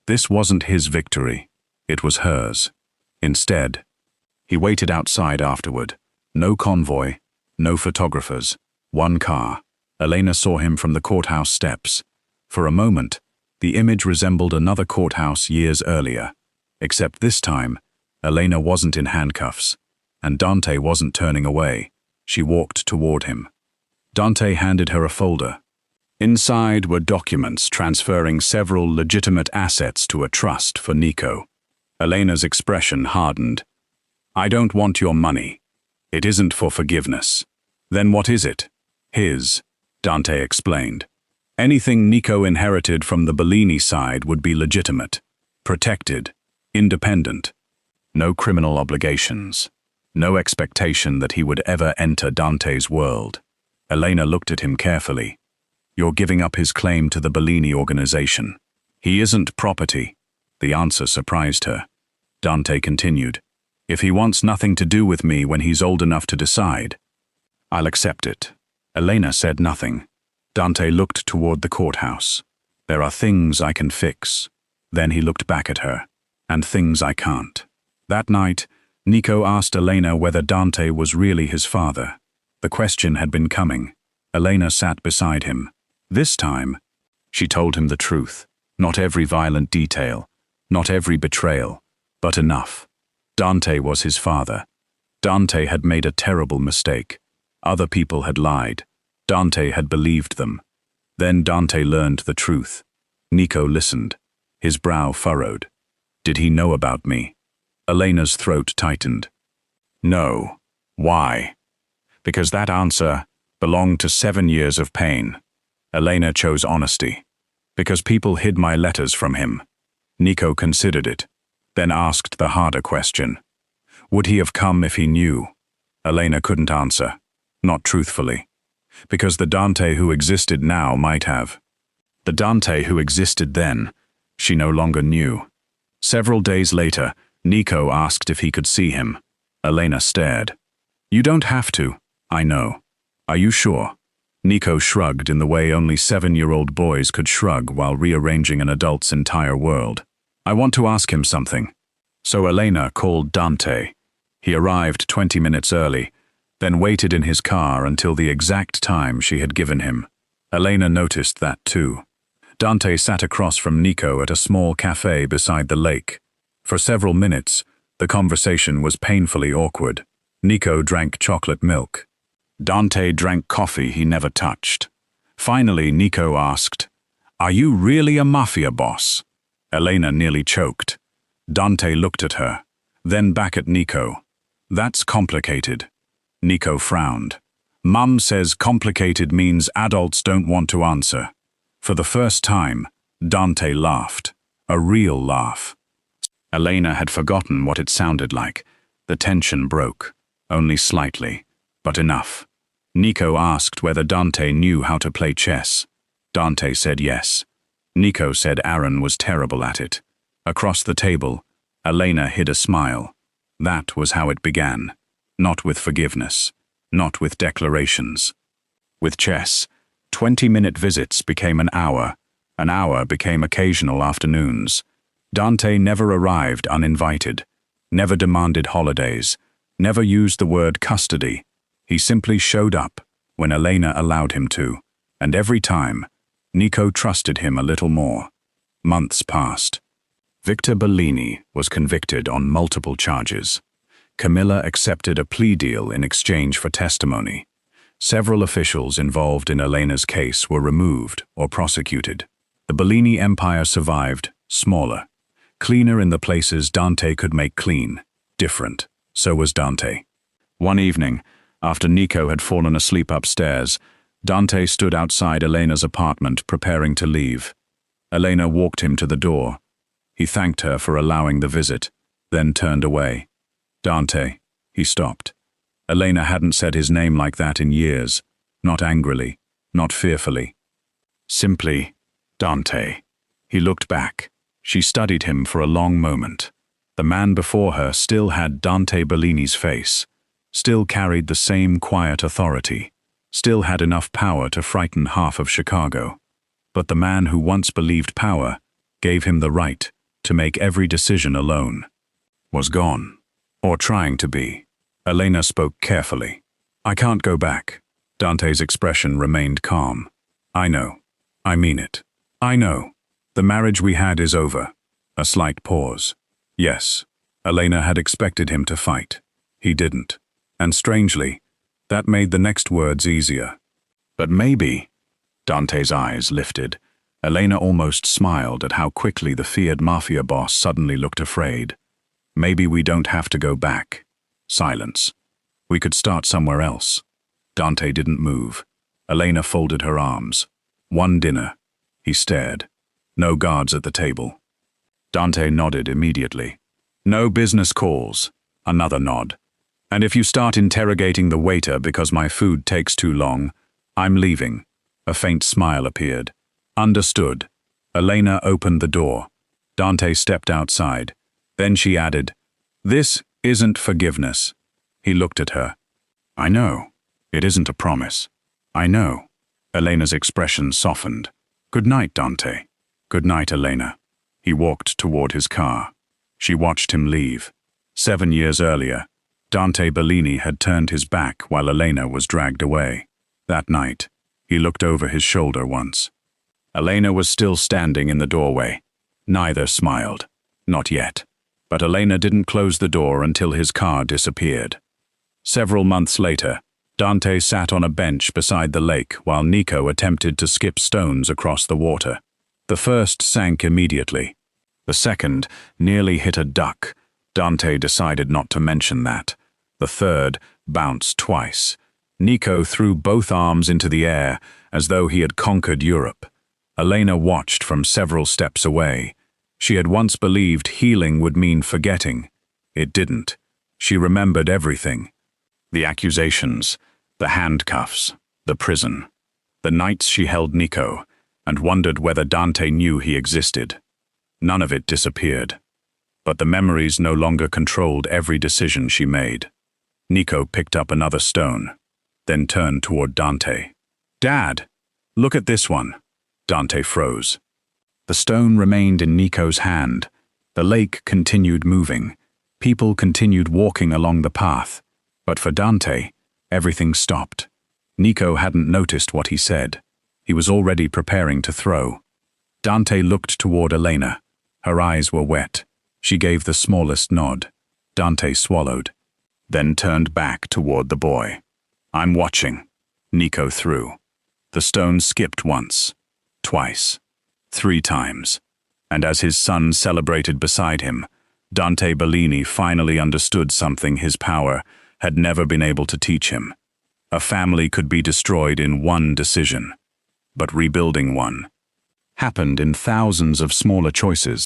This wasn't his victory. It was hers. Instead, he waited outside afterward. No convoy, no photographers, one car. Elena saw him from the courthouse steps. For a moment, the image resembled another courthouse years earlier. Except this time, Elena wasn't in handcuffs, and Dante wasn't turning away. She walked toward him. Dante handed her a folder. Inside were documents transferring several legitimate assets to a trust for Nico. Elena's expression hardened. "I don't want your money. It isn't for forgiveness." "Then what is it?" "His," Dante explained. Anything Nico inherited from the Bellini side would be legitimate, protected, independent. No criminal obligations. No expectation that he would ever enter Dante's world. Elena looked at him carefully. "You're giving up his claim to the Bellini organization. He isn't property." The answer surprised her. Dante continued. "If he wants nothing to do with me when he's old enough to decide, I'll accept it." Elena said nothing. Dante looked toward the courthouse. "There are things I can fix." Then he looked back at her. "And things I can't." That night, Nico asked Elena whether Dante was really his father. The question had been coming. Elena sat beside him. This time, she told him the truth. Not every violent detail, not every betrayal, but enough. Dante was his father. Dante had made a terrible mistake. Other people had lied. Dante had believed them. Then Dante learned the truth. Nico listened. His brow furrowed. "Did he know about me?" Elena's throat tightened. "No." "Why?" "Because that answer belonged to 7 years of pain." Elena chose honesty. "Because people hid my letters from him." Nico considered it, then asked the harder question. "Would he have come if he knew?" Elena couldn't answer. Not truthfully. Because the Dante who existed now might have. The Dante who existed then, she no longer knew. Several days later, Nico asked if he could see him. Elena stared. "You don't have to. I know. Are you sure?" Nico shrugged in the way only 7-year-old boys could shrug while rearranging an adult's entire world. "I want to ask him something." So Elena called Dante. He arrived 20 minutes early, then waited in his car until the exact time she had given him. Elena noticed that too. Dante sat across from Nico at a small cafe beside the lake. For several minutes, the conversation was painfully awkward. Nico drank chocolate milk. Dante drank coffee he never touched. Finally, Nico asked, "Are you really a mafia boss?" Elena nearly choked. Dante looked at her, then back at Nico. "That's complicated." Nico frowned. "Mum says complicated means adults don't want to answer." For the first time, Dante laughed. A real laugh. Elena had forgotten what it sounded like. The tension broke. Only slightly, but enough. Nico asked whether Dante knew how to play chess. Dante said yes. Nico said Aaron was terrible at it. Across the table, Elena hid a smile. That was how it began. Not with forgiveness. Not with declarations. With chess, 20-minute visits became an hour became occasional afternoons. Dante never arrived uninvited, never demanded holidays, never used the word custody. He simply showed up when Elena allowed him to, and every time, Nico trusted him a little more. Months passed. Victor Bellini was convicted on multiple charges. Camilla accepted a plea deal in exchange for testimony. Several officials involved in Elena's case were removed or prosecuted. The Bellini empire survived, smaller. Cleaner in the places Dante could make clean. Different. So was Dante. One evening, after Nico had fallen asleep upstairs, Dante stood outside Elena's apartment preparing to leave. Elena walked him to the door. He thanked her for allowing the visit, then turned away. "Dante," he stopped. Elena hadn't said his name like that in years, not angrily, not fearfully. Simply, Dante. He looked back. She studied him for a long moment. The man before her still had Dante Bellini's face, still carried the same quiet authority, still had enough power to frighten half of Chicago. But the man who once believed power gave him the right to make every decision alone. Was gone, or trying to be. Elena spoke carefully. "I can't go back." Dante's expression remained calm. "I know. I mean it. I know. The marriage we had is over." A slight pause. Yes, Elena had expected him to fight. He didn't. And strangely, that made the next words easier. "But maybe," Dante's eyes lifted. Elena almost smiled at how quickly the feared mafia boss suddenly looked afraid. "Maybe we don't have to go back." Silence. "We could start somewhere else." Dante didn't move. Elena folded her arms. "One dinner." He stared. "No guards at the table." Dante nodded immediately. "No business calls." Another nod. "And if you start interrogating the waiter because my food takes too long, I'm leaving." A faint smile appeared. "Understood." Elena opened the door. Dante stepped outside. Then she added, "This isn't forgiveness." He looked at her. "I know. It isn't a promise." "I know." Elena's expression softened. "Good night, Dante." "Good night, Elena." He walked toward his car. She watched him leave. 7 years earlier, Dante Bellini had turned his back while Elena was dragged away. That night, he looked over his shoulder once. Elena was still standing in the doorway. Neither smiled. Not yet. But Elena didn't close the door until his car disappeared. Several months later, Dante sat on a bench beside the lake while Nico attempted to skip stones across the water. The first sank immediately. The second nearly hit a duck. Dante decided not to mention that. The third bounced twice. Nico threw both arms into the air as though he had conquered Europe. Elena watched from several steps away. She had once believed healing would mean forgetting. It didn't. She remembered everything. The accusations, the handcuffs, the prison, the nights she held Nico and wondered whether Dante knew he existed. None of it disappeared. But the memories no longer controlled every decision she made. Nico picked up another stone, then turned toward Dante. "Dad, look at this one." Dante froze. The stone remained in Nico's hand. The lake continued moving. People continued walking along the path. But for Dante, everything stopped. Nico hadn't noticed what he said. He was already preparing to throw. Dante looked toward Elena. Her eyes were wet. She gave the smallest nod. Dante swallowed, then turned back toward the boy. "I'm watching." Nico threw. The stone skipped once, twice, 3 times. And as his son celebrated beside him, Dante Bellini finally understood something his power had never been able to teach him. A family could be destroyed in one decision, but rebuilding one happened in thousands of smaller choices.